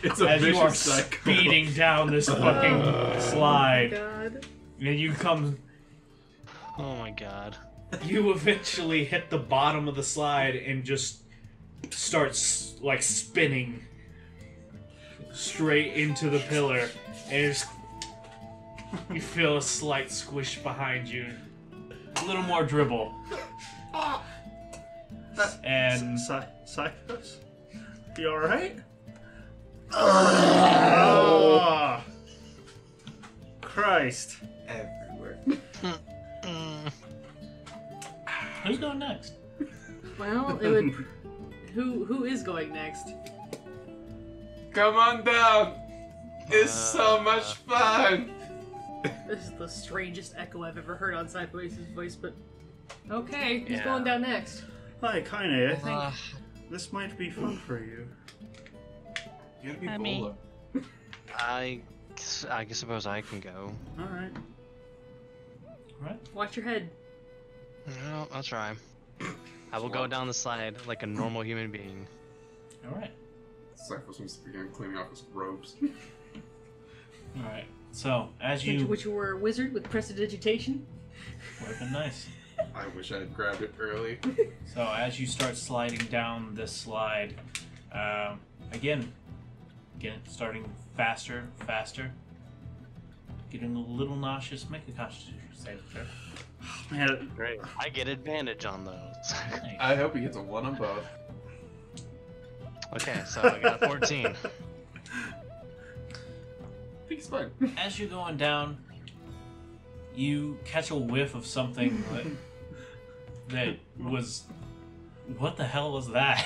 It's a as you are vicious cycle. speeding down this fucking slide, God. and you Oh my god. you eventually hit the bottom of the slide and just start like spinning straight into the pillar, and you feel a slight squish behind you, a little more dribble, and Cyphos? You alright? Oh, Christ. Everywhere. who's going next? Well, it would. Who is going next? Come on down. It's so much fun. This is the strangest echo I've ever heard on Cypher's voice, but okay, who's Yeah. going down next? Hi, Kaine. I think Uh, this might be fun for you. You gotta be I mean- bolder. I suppose I can go. Alright. Right? Watch your head. No, I'll try. I will go down the slide like a normal human being. All right. Cyphos wants to begin cleaning off his robes. All right. So as you Which were a wizard with prestidigitation. would have been nice. I wish I had grabbed it early. So as you start sliding down this slide, again, starting faster, getting a little nauseous. Make a Constitution save, sir. Man, Great. I get advantage on those. I hope he gets a 1 on both. Okay, so I got a 14. I think it's fine. As you're going down, you catch a whiff of something that was. What the hell was that?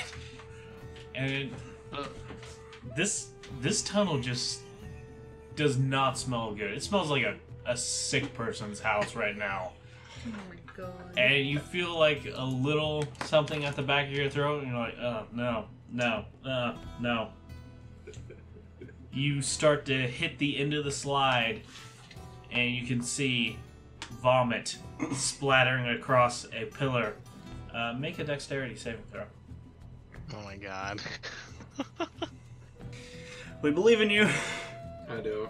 And this tunnel just does not smell good. It smells like a sick person's house right now. Oh my god. And you feel like a little something at the back of your throat, and you're like, no. You start to hit the end of the slide, and you can see vomit splattering across a pillar. Make a dexterity saving throw. Oh my god. we believe in you. I do.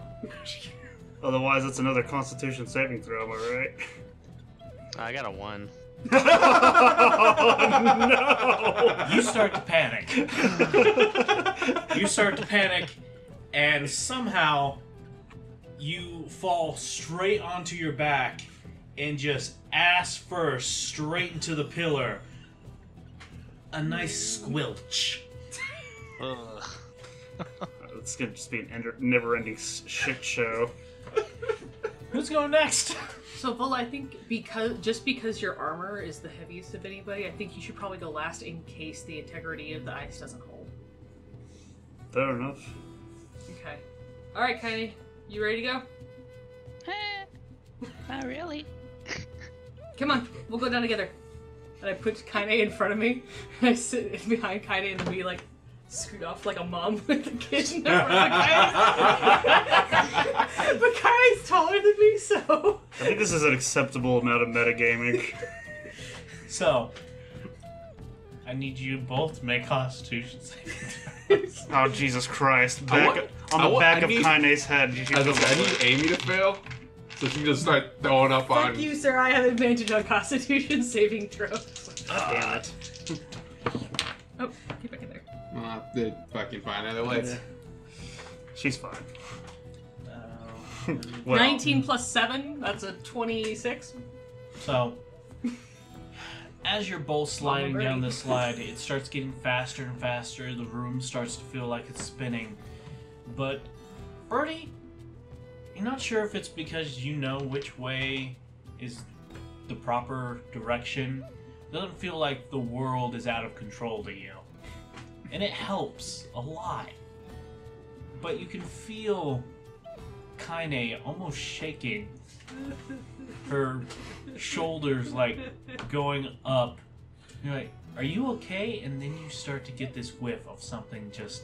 Otherwise, it's another Constitution saving throw, am I right? I got a 1. Oh, no! You start to panic. And somehow you fall straight onto your back and just ass first straight into the pillar. A nice squelch. Ugh. It's gonna just be an never-ending shit show. Who's going next? So, Vola, I think because your armor is the heaviest of anybody, I think you should probably go last in case the integrity of the ice doesn't hold. Fair enough. Okay. All right, Kaine, you ready to go? Not really. Come on, we'll go down together. And I put Kaine in front of me, and I sit behind Kaine, and we like scoot off like a mom with the kid in front of the Kaine. But Kaine's taller than me, so I think this is an acceptable amount of metagaming. So, I need you both to make Constitution saving throws. Oh, Jesus Christ. I On the back of need- Kaine's head. You I need Amy to fail, so she can just start throwing up on. fuck you, sir. I have advantage on Constitution saving throws. Damn it. Oh, get back in there. They're fucking fine either way. Yeah. She's fine. Uh, Well, 19 plus 7, that's a 26. So, as you're both sliding Mama down Birdie. the slide, it starts getting faster and faster. The room starts to feel like it's spinning. But, Birdie, you're not sure if it's because you know which way is the proper direction. It doesn't feel like the world is out of control to you. And it helps a lot. But you can feel Kaine almost shaking. Her shoulders like going up. You're like, are you okay? And then you start to get this whiff of something just...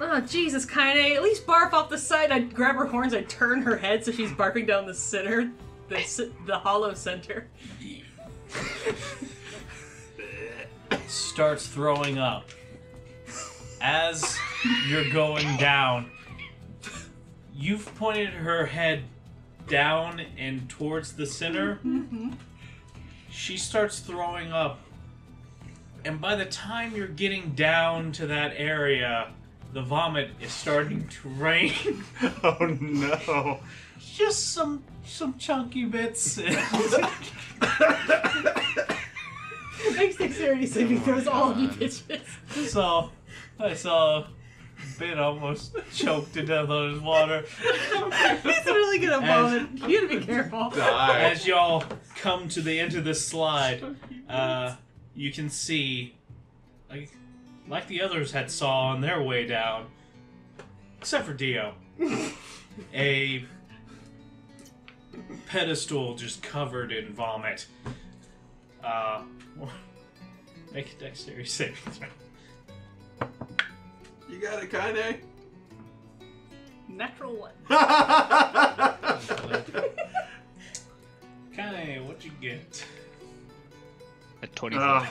Oh, Jesus, Kaine. At least barf off the side. I'd grab her horns, I'd turn her head so she's barfing down the center, the hollow center. starts throwing up. As you're going down, you've pointed her head down and towards the center. Mm-hmm. She starts throwing up. And by the time you're getting down to that area, the vomit is starting to rain. Oh no. Just some chunky bits. Makes dexterity saving throws all of you bitches. So, I saw a bit almost choked to death on his water. He's really gonna vomit. You gotta be careful. Die. As y'all come to the end of this slide, you can see, like the others had saw on their way down, except for Dio, a pedestal just covered in vomit. Make a dexterity saving throw. You got it, Kaine? Natural one. Kaine, what'd you get? At 25.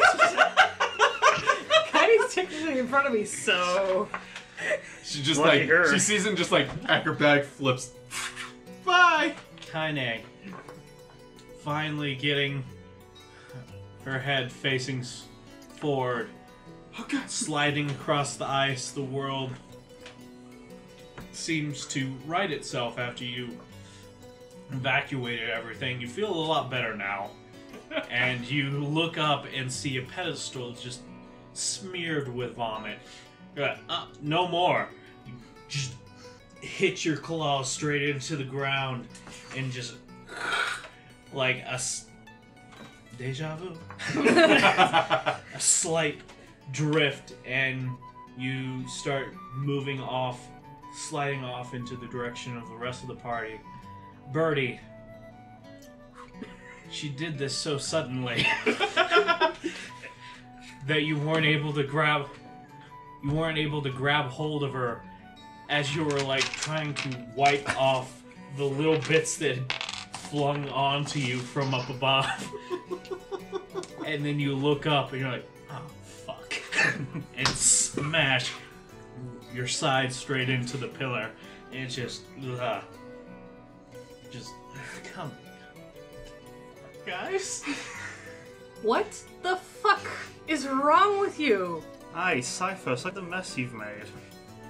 Kaine's technically in front of me, so... She just Lucky like, her. she sees him just like acrobatic flips. Bye! Kaine, finally getting her head facing forward, Okay. sliding across the ice. The world seems to right itself after you evacuated everything. You feel a lot better now. And you look up and see a pedestal just smeared with vomit. You're like, no more. You just hit your claws straight into the ground and just like a deja vu. A slight drift, and you start moving off, sliding off into the direction of the rest of the party. Birdie, she did this so suddenly that you weren't able to grab hold of her as you were like trying to wipe off the little bits that had flung onto you from up above. And then you look up and you're like, oh fuck. And smash your side straight into the pillar. And it's just come guys. What the fuck is wrong with you? Aye, Cyphos, look at the mess you've made.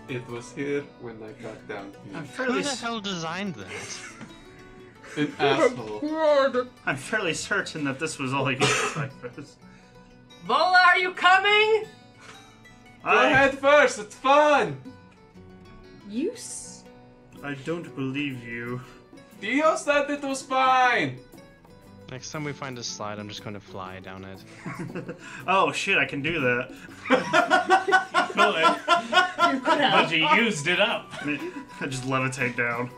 It was here when I got down I'm here. fairly, Who the hell designed that? An asshole. I'm fairly certain that this was all you, Cyphos. Vola, are you coming? Go ahead first, it's fun! You I don't believe you. Dio said it was fine! Next time we find a slide, I'm just going to fly down it. Oh shit, I can do that. But you used it up. I just levitate down.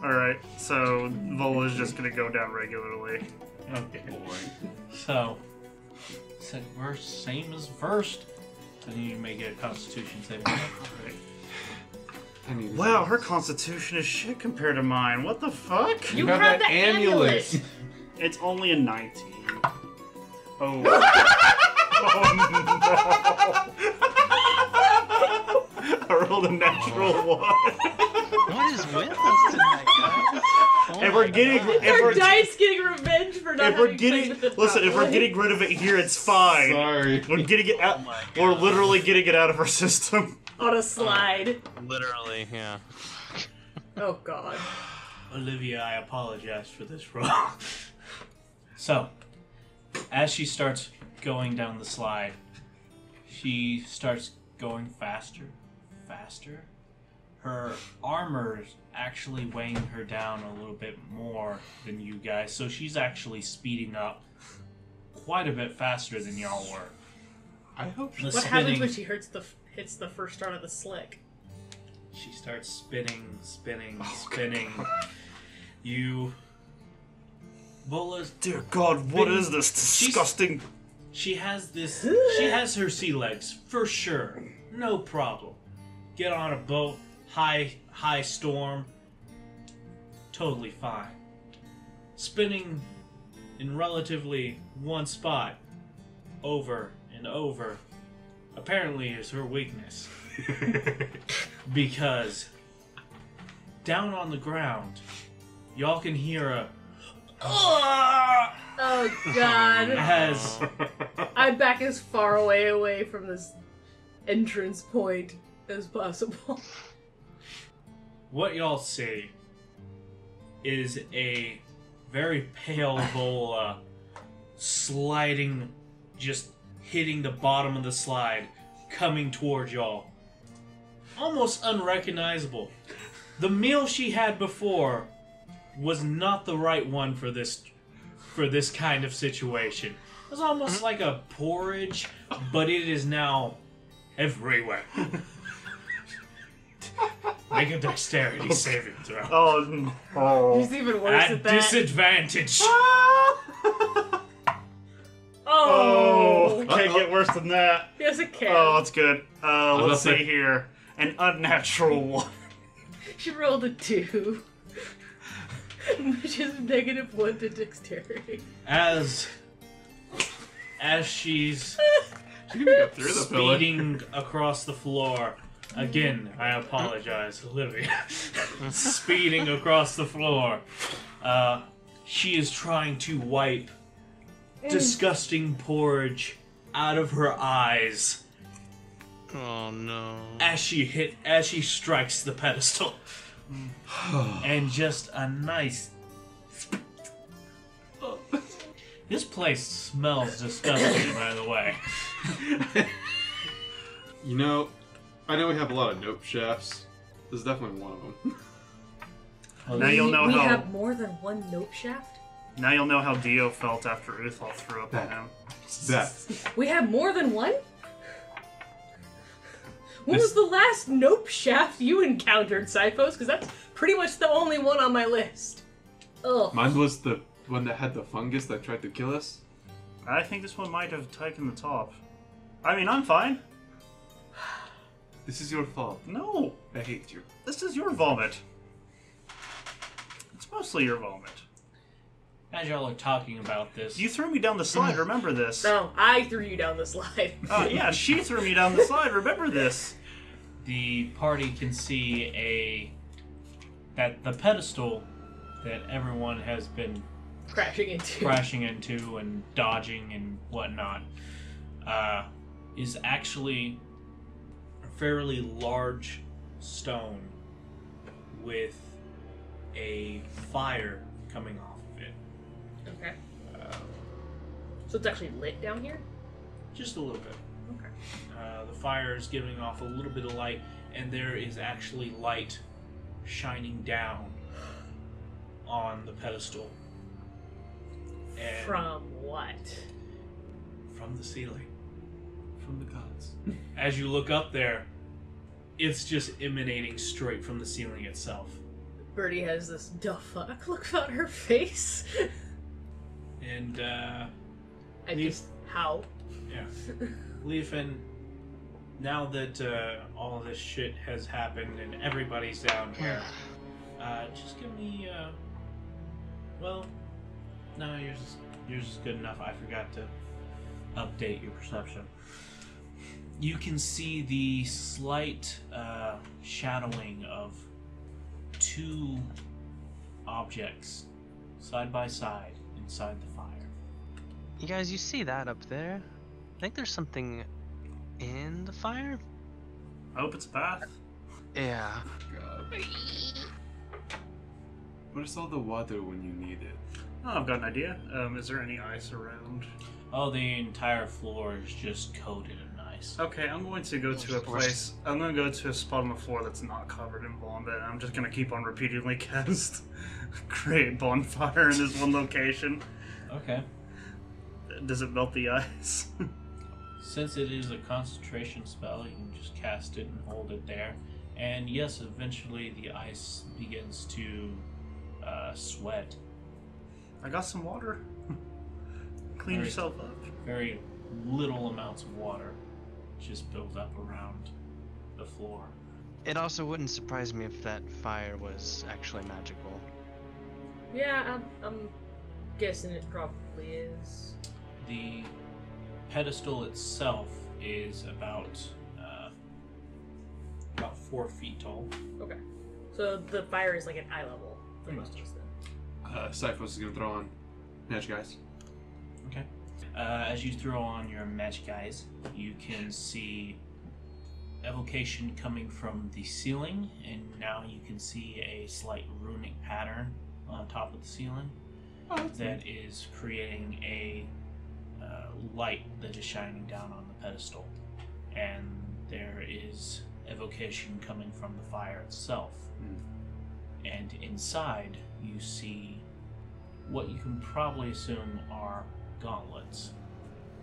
Alright, so Vola's just gonna go down regularly. Okay. Boy. So, second verse, same as first. And you make a Constitution saving throw. I need Wow, her constitution is shit compared to mine. What the fuck? You have have that the amulet. It's only a 19. Oh. I rolled a natural 1. What is with us tonight, guys? Oh And my we're getting, God. if Our we're, dice getting revenge for not if we're having played getting, with it listen, if we're properly. getting rid of it here, it's fine. Sorry. We're getting it out. We're literally getting it out of our system. on a slide. Literally, yeah. Oh god. Olivia, I apologize for this roll. So, as she starts going down the slide, she starts going faster. Her armor's actually weighing her down a little bit more than you guys, so she's actually speeding up quite a bit faster than y'all were. I hope The What happens spinning- when she hits the first start of the slick? She starts spinning. Vola's Dear God, what is this disgusting? She has her sea legs, for sure. No problem. Get on a boat, high storm. Totally fine. Spinning in relatively one spot, over and over, apparently is her weakness. Because down on the ground, y'all can hear a Oh god. as I'm back as far away from this entrance point as possible. what y'all see is a very pale Vola sliding, just hitting the bottom of the slide, coming towards y'all. Almost unrecognizable. The meal she had before was not the right one for this kind of situation. It was almost like a porridge, but it is now everywhere. Make a dexterity saving throw. Oh no. He's even worse At at that. disadvantage. Oh! Can't get worse than that. Yes, it can. Oh, it's good. Let's gonna see say- here. An unnatural 1. She rolled a 2. Which is -1 to dexterity. As she's She can go through the pillar. speeding across the floor. Again, I apologize, Olivia. Speeding across the floor. She is trying to wipe disgusting porridge out of her eyes Oh no. as she strikes the pedestal. And just a nice. This place smells disgusting, by the way. You know, I know we have a lot of nope chefs. This is definitely one of them. Now you'll know we how. have more than one nope shaft? Now you'll know how Dio felt after Uthal threw up on him. That. We have more than one? When This- was the last nope shaft you encountered, Cyphos? Because that's pretty much the only one on my list. Ugh. Mine was the one that had the fungus that tried to kill us. I think this one might have taken the top. I mean, I'm fine. This is your fault. No, I hate you. this is your vomit. It's mostly your vomit. As y'all are talking about this, You threw me down the slide, remember this. No, I threw you down the slide. Yeah, she threw me down the slide, remember this. the party can see that the pedestal that everyone has been Crashing into. crashing into and dodging and whatnot is actually a fairly large stone with a fire coming off of it. Okay. So it's actually lit down here? Just a little bit. Okay. The fire is giving off a little bit of light, and there is actually light shining down on the pedestal. And From what? from the ceiling. From the gods. As you look up there, it's just emanating straight from the ceiling itself. Birdie has this "the fuck" look on her face. And, I Leaf- just how? yeah. Leafin, now that all of this shit has happened and everybody's down here, just give me, well, no, yours is good enough. I forgot to update your perception. You can see the slight shadowing of two objects side by side inside the fire. You guys, you see that up there? I think there's something in the fire. I hope it's a bath. Yeah. God. Where's all the water when you need it? Oh, I've got an idea. Is there any ice around? Oh, the entire floor is just coated in ice. Okay, I'm going to go to a place. I'm going to go to a spot on the floor that's not covered in vomit. I'm just going to keep on repeatedly cast create bonfire in this one location. Okay. Does it melt the ice? Since it is a concentration spell, you can just cast it and hold it there. And yes, eventually the ice begins to sweat. I got some water. Clean Very- yourself up. Very little amounts of water just build up around the floor. It also wouldn't surprise me if that fire was actually magical. Yeah, I'm guessing it probably is. The pedestal itself is about 4 feet tall. Okay. So the fire is like at eye level for most of us then. Cyphos is gonna throw on Magic Eyes. Okay. As you throw on your magic eyes, you can see evocation coming from the ceiling, and now you can see a slight runic pattern on top of the ceiling that is creating a light that is shining down on the pedestal. And there is evocation coming from the fire itself. And inside, you see what you can probably assume are gauntlets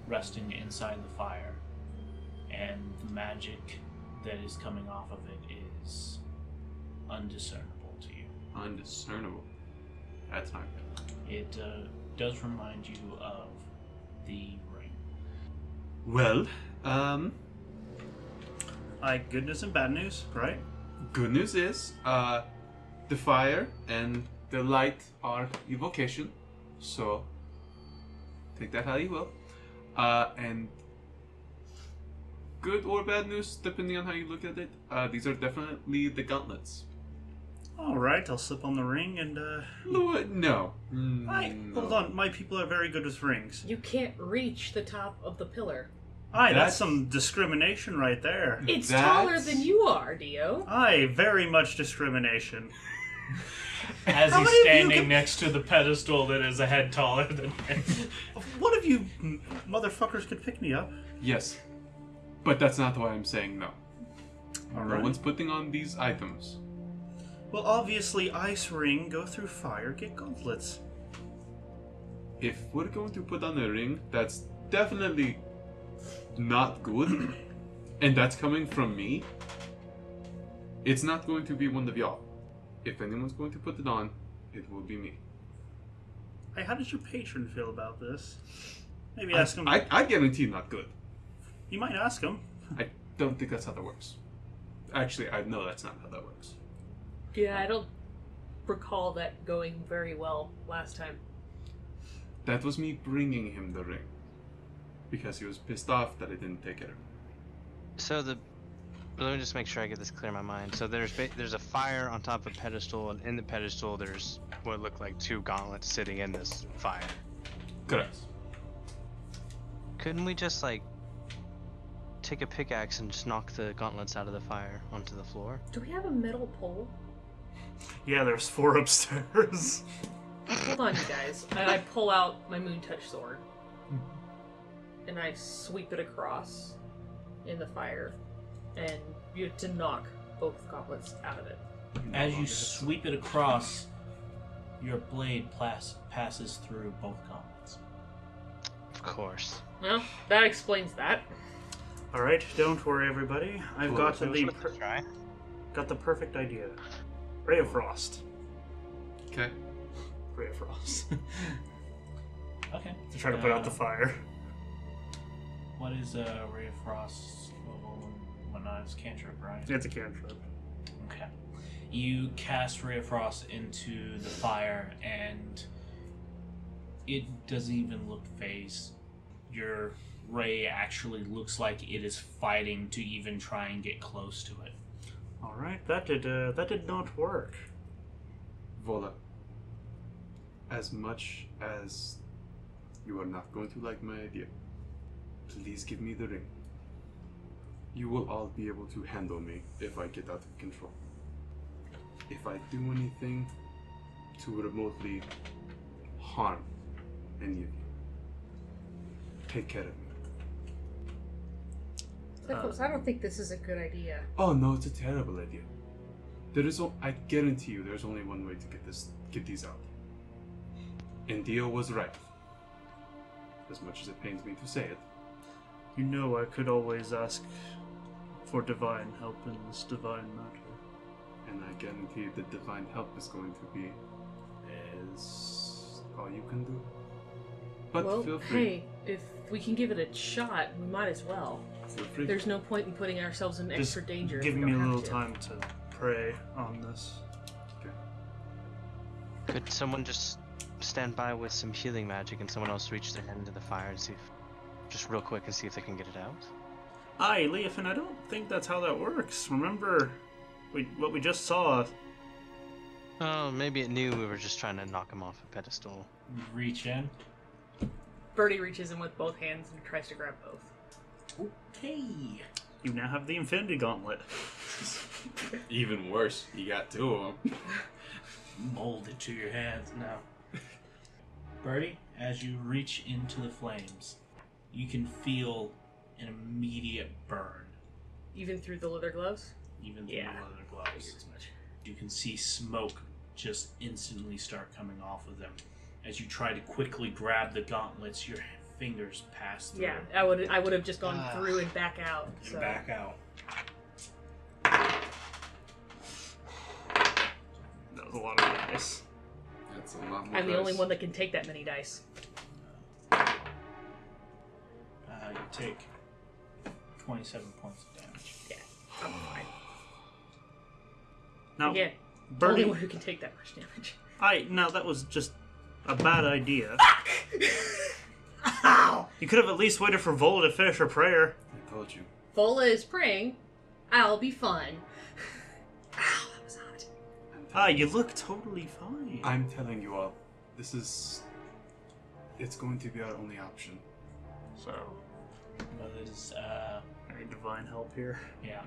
resting inside the fire. And the magic that is coming off of it is undiscernible to you. Undiscernible. That's not good. It does remind you of the ring. Well, Like goodness and bad news, right? good news is, the fire and the light are evocation, so take that how you will. And good or bad news, depending on how you look at it, these are definitely the gauntlets. All right, I'll slip on the ring and. No. Hold on, my people are very good with rings. You can't reach the top of the pillar. Aye, That's- that's some discrimination right there. It's That's- taller than you are, Dio. Aye, very much discrimination. As How he's many of you standing can- next to the pedestal that is a head taller than him. One of you motherfuckers could pick me up. Yes. But that's not why I'm saying no. All No right. one's putting on these items. Well, obviously, ice ring, go through fire, get gauntlets. If we're going to put on a ring, that's definitely not good, and that's coming from me, it's not going to be one of y'all. If anyone's going to put it on, it will be me. Hey, how does your patron feel about this? Maybe ask him. I guarantee not good. You might ask him. I don't think that's how that works. Actually, I know that's not how that works. Yeah, I don't recall that going very well last time. That was me bringing him the ring. Because he was pissed off that I didn't take it. So let me just make sure I get this clear in my mind. So there's a fire on top of a pedestal, and in the pedestal there's what look like 2 gauntlets sitting in this fire. Correct. Couldn't we just like take a pickaxe and just knock the gauntlets out of the fire onto the floor? Do we have a metal pole? Yeah, there's 4 upstairs. Hold on, you guys. And I pull out my moon touch sword. And I sweep it across in the fire. And you have to knock both gauntlets out of it. As you sweep it across, your blade passes through both gauntlets. Of course. Well, that explains that. All right, don't worry, everybody. I've got So the let's try. got the perfect idea. Ray of Frost. Okay. Ray of Frost. Okay. To try to put out the fire. What is a Ray of Frost? When I was cantrip, right? It's a cantrip. Okay. You cast Ray of Frost into the fire, and it doesn't even look phased. Your ray actually looks like it is fighting to even try and get close to it. All right, that did not work. Vola, as much as you are not going to like my idea, please give me the ring. You will all be able to handle me if I get out of control. If I do anything to remotely harm any of you, take care of me. I don't think this is a good idea. Oh no, it's a terrible idea. I guarantee you, there's only one way to get these out. And Dio was right. As much as it pains me to say it. You know, I could always ask for divine help in this divine matter. And I guarantee the divine help is going to be as all you can do. But Well, feel free. hey, if we can give it a shot, we might as well. Feel free. There's no point in putting ourselves in Just extra danger. if give we me a don't have little to. time to pray on this. Could someone just stand by with some healing magic and someone else reach their hand into the fire and see if, just real quick, and see if they can get it out? Aye, Leofin, I don't think that's how that works. Remember what we just saw. Oh, maybe it knew we were just trying to knock him off a pedestal. Reach in. Birdie reaches in with both hands and tries to grab both. Okay. You now have the Infinity Gauntlet. Even worse, you got two of them. Mold it to your hands now. Birdie, as you reach into the flames, you can feel an immediate burn, Even through the leather gloves? even through Yeah. the leather I gloves. figured as much. You can see smoke just instantly start coming off of them. As you try to quickly grab the gauntlets, your fingers pass through Yeah, I would have just gone through and back out. and So. back out. That was a lot of dice. That's a lot more I'm the only dice. one that can take that many dice. You take 27 points of damage. Yeah, I'm fine. Now, Again, only Birdie, one who can take that much damage. now that was just a bad idea. Ow! You could have at least waited for Vola to finish her prayer. I told you. Vola is praying. I'll be fine. Ow, that was hot. You look totally fine. I'm telling you all, it's going to be our only option. So, But it is, I need divine help here. yeah.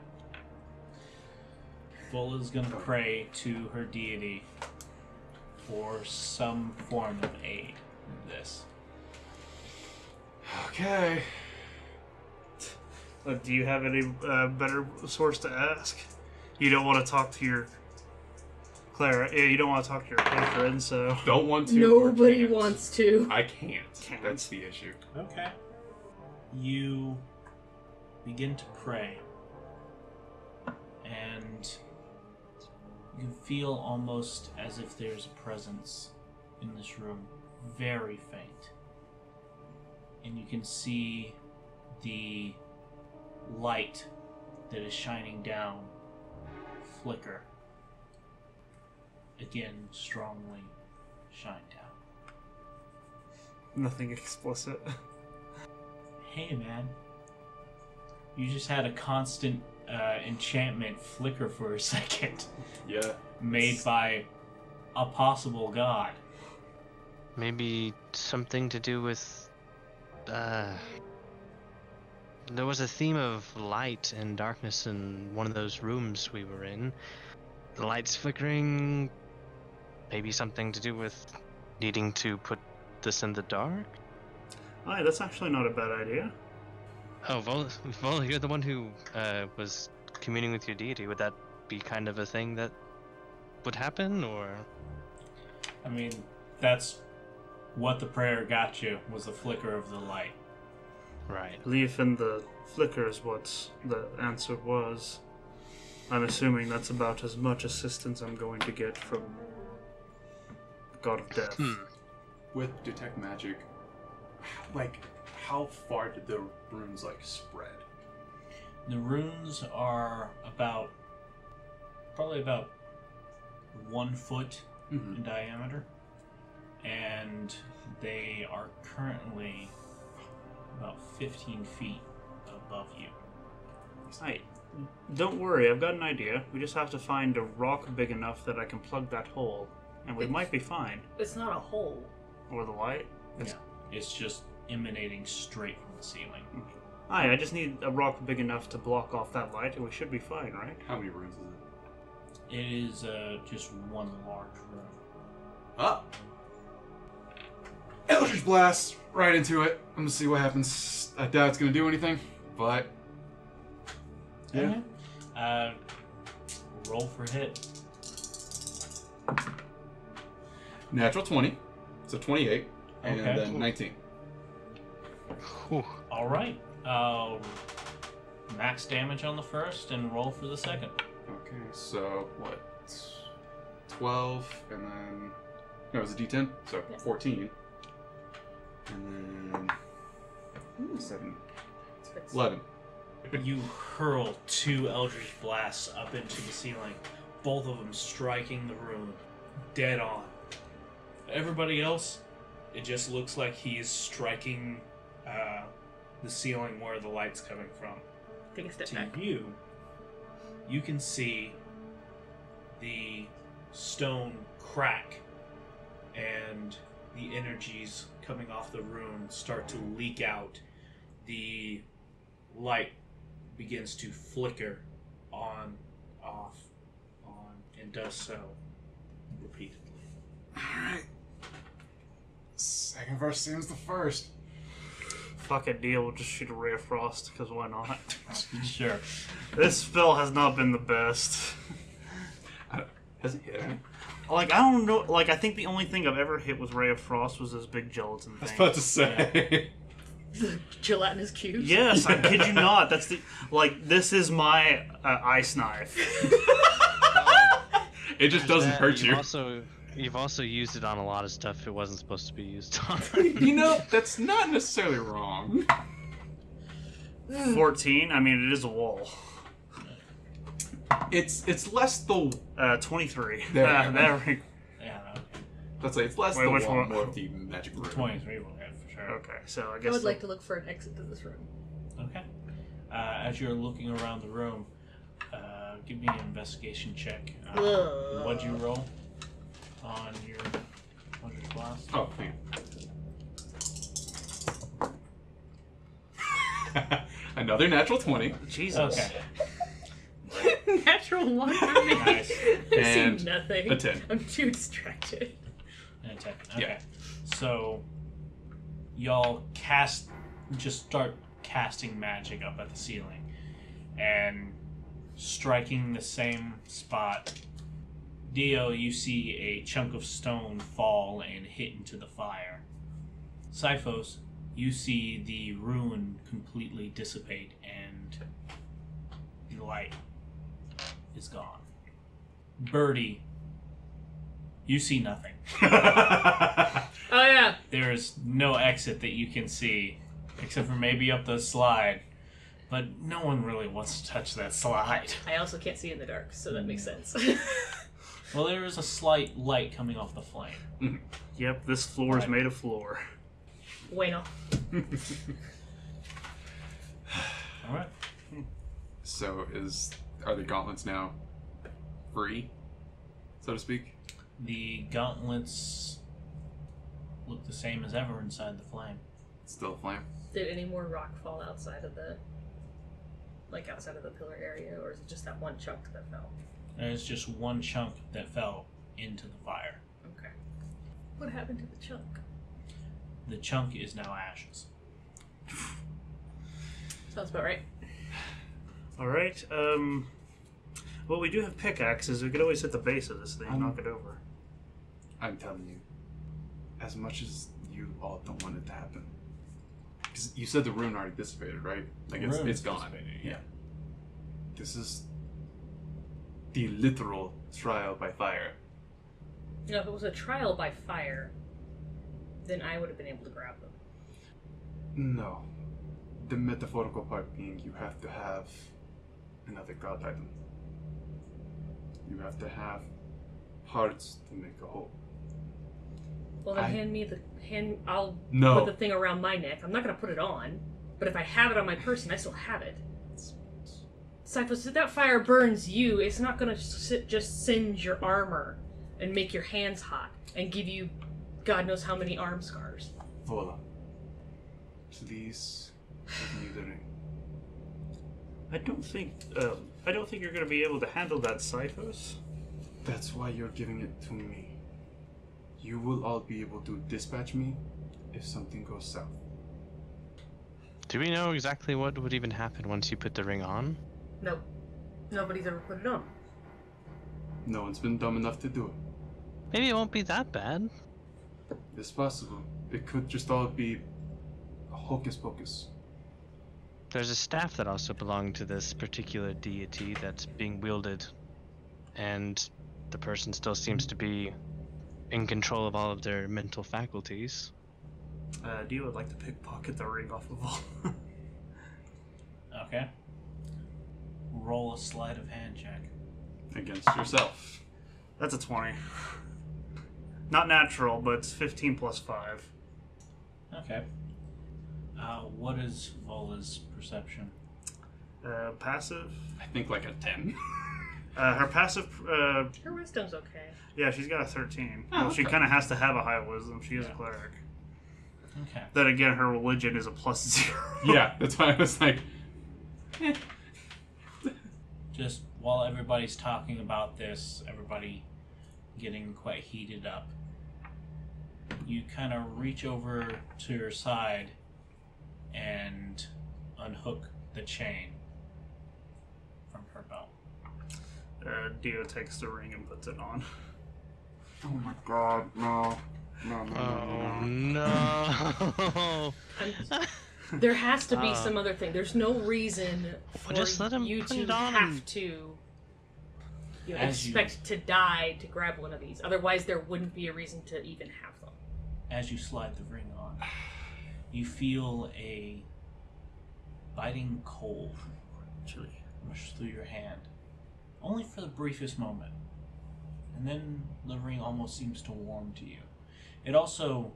Vola's gonna pray to her deity for some form of aid in this. okay. Do you have any better source to ask? You don't want to talk to your Clara. You don't want to talk to your patron, so Don't want to. or Nobody can't. wants to. I can't. Can't. That's the issue. Okay. You begin to pray, and you feel almost as if there's a presence in this room, very faint. And you can see the light that is shining down flicker. Again, strongly shine down. nothing explicit. Hey man, you just had a constant enchantment flicker for a second, Yeah. made by a possible god. Maybe something to do with, there was a theme of light and darkness in one of those rooms we were in. The light's flickering. Maybe something to do with needing to put this in the dark? Aye, that's actually not a bad idea. Oh, Vola, you're the one who was communing with your deity. Would that be kind of a thing that would happen, or? I mean, that's what the prayer got you, was the flicker of the light. Right. Belief in the flicker is what the answer was. I'm assuming that's about as much assistance I'm going to get from the God of Death. With detect magic, like, how far did the runes like spread? The runes are probably about 1 foot in diameter, and they are currently about 15 feet above you. Hey, don't worry, I've got an idea. We just have to find a rock big enough that I can plug that hole, and we might be fine. It's not a hole. Or the light. It's just emanating straight from the ceiling. Hi, I just need a rock big enough to block off that light, and we should be fine, right? How many runes is it? It is just one large room. Ah! Eldritch Blast! Right into it. I'm gonna see what happens. I doubt it's gonna do anything, but... Yeah. Roll for hit. Natural 20. So 28. And Okay. then 19. Whew. All right. Max damage on the first and roll for the second. Okay, so what? 12, and then... No, it was a D10, so Yeah. 14. And then... 7. It's 11. You hurl 2 Eldritch Blasts up into the ceiling, both of them striking the room dead on. Everybody else, it just looks like he's striking the ceiling where the light's coming from. Take a step To back. you can see the stone crack and the energies coming off the rune start to leak out. The light begins to flicker on, off, on, and does so repeatedly. Alright. Second verse seems the first. Fuck it, deal. We'll just shoot a ray of frost, because why not? Sure. This spell has not been the best. Has it hit any? Like, I don't know. Like, I think the only thing I've ever hit with ray of frost was this big gelatin I was thing. about to say. Gelatinous cubes. Yes, I kid you not. That's the this is my ice knife. It just doesn't hurt you. You've also used it on a lot of stuff it wasn't supposed to be used on. You know, that's not necessarily wrong. 14. I mean, it is a wall. It's less the... 23. There we go. There we go. Yeah, okay. Let's say it's less Wait, the which wall, one? more of the magic room. 23 will hit for sure. Okay, so I I guess would like to look for an exit to this room. Okay. As you're looking around the room, give me an investigation check. What'd you roll on your Eldritch Blast? Oh, hang on. Another natural 20. Jesus. Okay. Natural 1 for me. Nice. I And see nothing. a 10. I'm too distracted. And 10. Okay. Yeah. So, y'all just start casting magic up at the ceiling. And striking the same spot. Dio, you see a chunk of stone fall and hit into the fire. Siphos, you see the ruin completely dissipate and the light is gone. Birdie, you see nothing. Oh yeah. There is no exit that you can see, except for maybe up the slide. But no one really wants to touch that slide. I also can't see in the dark, so that makes sense. Well, there is a slight light coming off the flame. Yep, this floor is Right. made of floor. Bueno. All right. So are the gauntlets now free, so to speak? The gauntlets look the same as ever inside the flame. Still a flame? Did any more rock fall outside of the pillar area, or is it just that one chunk that fell? There's just one chunk that fell into the fire. Okay. What happened to the chunk? The chunk is now ashes. Sounds about right. Alright, Well, we do have pickaxes. We could always hit the base of this thing and knock it over. I'm telling you, as much as you all don't want it to happen, because you said the rune already dissipated, right? Like it's gone. Yeah. This is the literal trial by fire. You know, if it was a trial by fire, then I would have been able to grab them. No. The metaphorical part being you have to have another god item. You have to have parts to make a whole. Well, then I'll No. put the thing around my neck. I'm not going to put it on, but if I have it on my person, I still have it. Cyphos, if that fire burns you, it's not going to just singe your armor and make your hands hot and give you God knows how many arm scars. Vola. Please give me the ring. I don't think you're going to be able to handle that, Cyphos. That's why you're giving it to me. You will all be able to dispatch me if something goes south. Do we know exactly what would even happen once you put the ring on? No. Nobody's ever put it on. No one's been dumb enough to do it. Maybe it won't be that bad. It's possible. It could just all be a hocus pocus. There's a staff that also belonged to this particular deity that's being wielded, and the person still seems to be in control of all of their mental faculties. Dio would like to pickpocket the ring off of Vol. Okay. Roll a sleight of hand check. Against yourself. That's a 20. Not natural, but it's 15 plus 5. Okay. What is Vola's perception? Passive? I think like a 10. Her passive... Her wisdom's okay. yeah, she's got a 13. Oh, Well, she okay. kind of has to have a high wisdom. She is Yeah. a cleric. Okay. Then again, her religion is a plus 0. Yeah, that's why I was like... Just while everybody's talking about this, everybody getting quite heated up, you kind of reach over to your side and unhook the chain from her belt. Dio takes the ring and puts it on. Oh my god, no. No. No. There has to be some other thing. There's no reason for just let him you put to it on have and- to As you- expect to die to grab one of these. Otherwise, there wouldn't be a reason to even have them. As you slide the ring on, you feel a biting cold rush through your hand, only for the briefest moment. And then the ring almost seems to warm to you. It also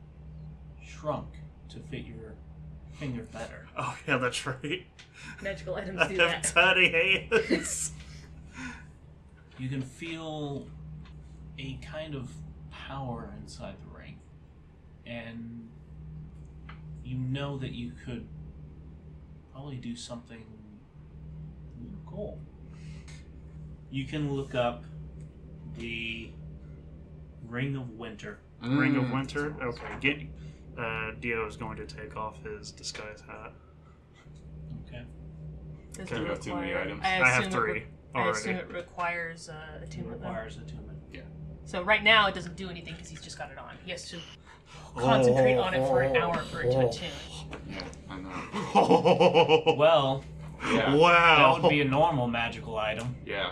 shrunk to fit your finger better. Oh, yeah, that's right. Magical items I do have that. tiny hands. You can feel a kind of power inside the ring. And you know that you could probably do something cool. You can look up the Ring of Winter. Ring of Winter? Okay. Dio is going to take off his disguise hat. Okay. Does Can it we have too many require- items? I have assume 3 I already. assume it requires attunement. then? Requires attunement. So right now it doesn't do anything because he's just got it on. He has to concentrate on it for an hour for it to attune. Yeah, I know. Well, Yeah. Wow. that would be a normal magical item. Yeah.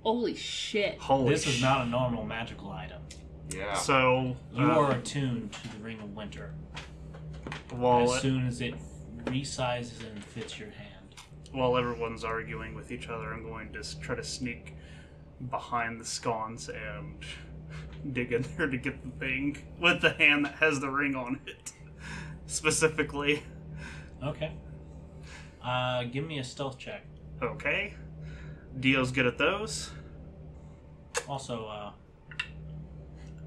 Holy shit. Holy This is not a normal magical item. Yeah. So, You are attuned to the Ring of Winter. while, As soon as it resizes and fits your hand. while everyone's arguing with each other, I'm going to try to sneak behind the sconce and dig in there to get the thing with the hand that has the ring on it. Specifically. Okay. Give me a stealth check. Okay. Dio's good at those. Also,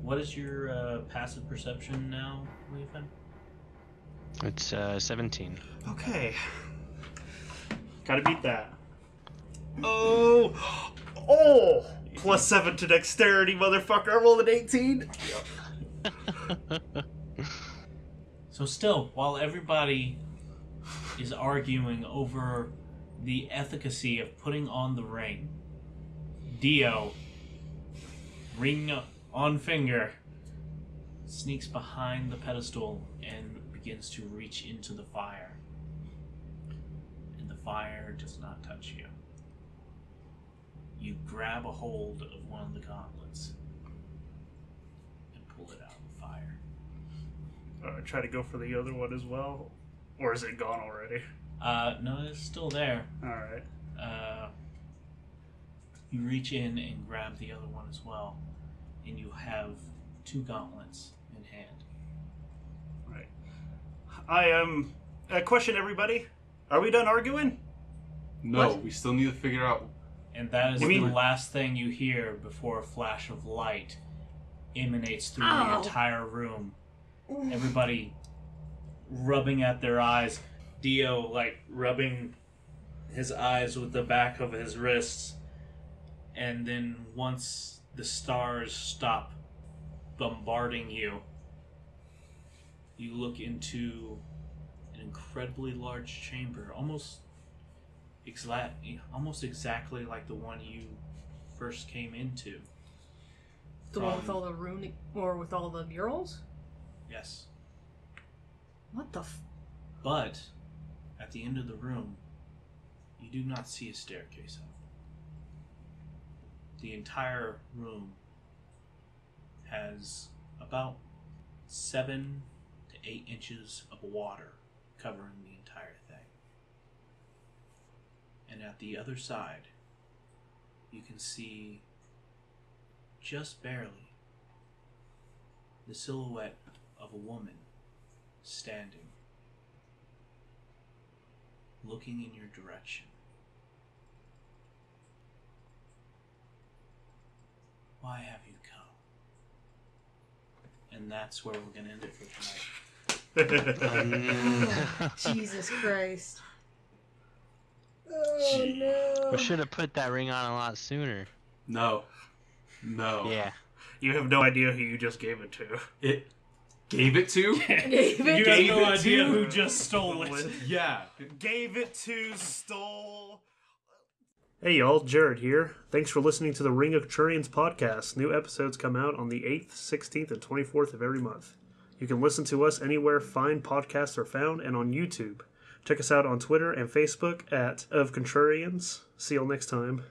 what is your passive perception now, Leafin? It's 17. Okay. Gotta beat that. Oh! Oh! Plus 7 to dexterity, motherfucker. I rolled an 18. So still, while everybody is arguing over the efficacy of putting on the ring, Dio, ring on finger, sneaks behind the pedestal and begins to reach into the fire. And the fire does not touch you. You grab a hold of one of the gauntlets and pull it out of the fire. Try to go for the other one as well? Or is it gone already? No, it's still there. Alright. You reach in and grab the other one as well, and you have 2 gauntlets in hand. Right. I am... question, everybody. Are we done arguing? No, What? we still need to figure out. And that is You the mean- last thing you hear before a flash of light emanates through the Ow. entire room. Everybody rubbing at their eyes. Dio, like, rubbing his eyes with the back of his wrists. And then once the stars stop bombarding you, you look into an incredibly large chamber, almost exactly like the one you first came into. The one with all the runic, or with all the murals? Yes. What the But at the end of the room, you do not see a staircase up. The entire room has about 7 to 8 inches of water covering the entire thing. And at the other side, you can see, just barely, the silhouette of a woman standing, looking in your direction. Why have you come? And that's where we're going to end it for tonight. Jesus Christ. Oh no. We should have put that ring on a lot sooner. No. Yeah. You have no idea who you just gave it to. It gave it to? You have Gave no it idea to? who just stole it. Yeah. Gave it to, stole. Hey y'all, Jared here. Thanks for listening to the Ring of Contrarians podcast. New episodes come out on the 8th, 16th, and 24th of every month. You can listen to us anywhere fine podcasts are found and on YouTube. Check us out on Twitter and Facebook at Of Contrarians. See y'all next time.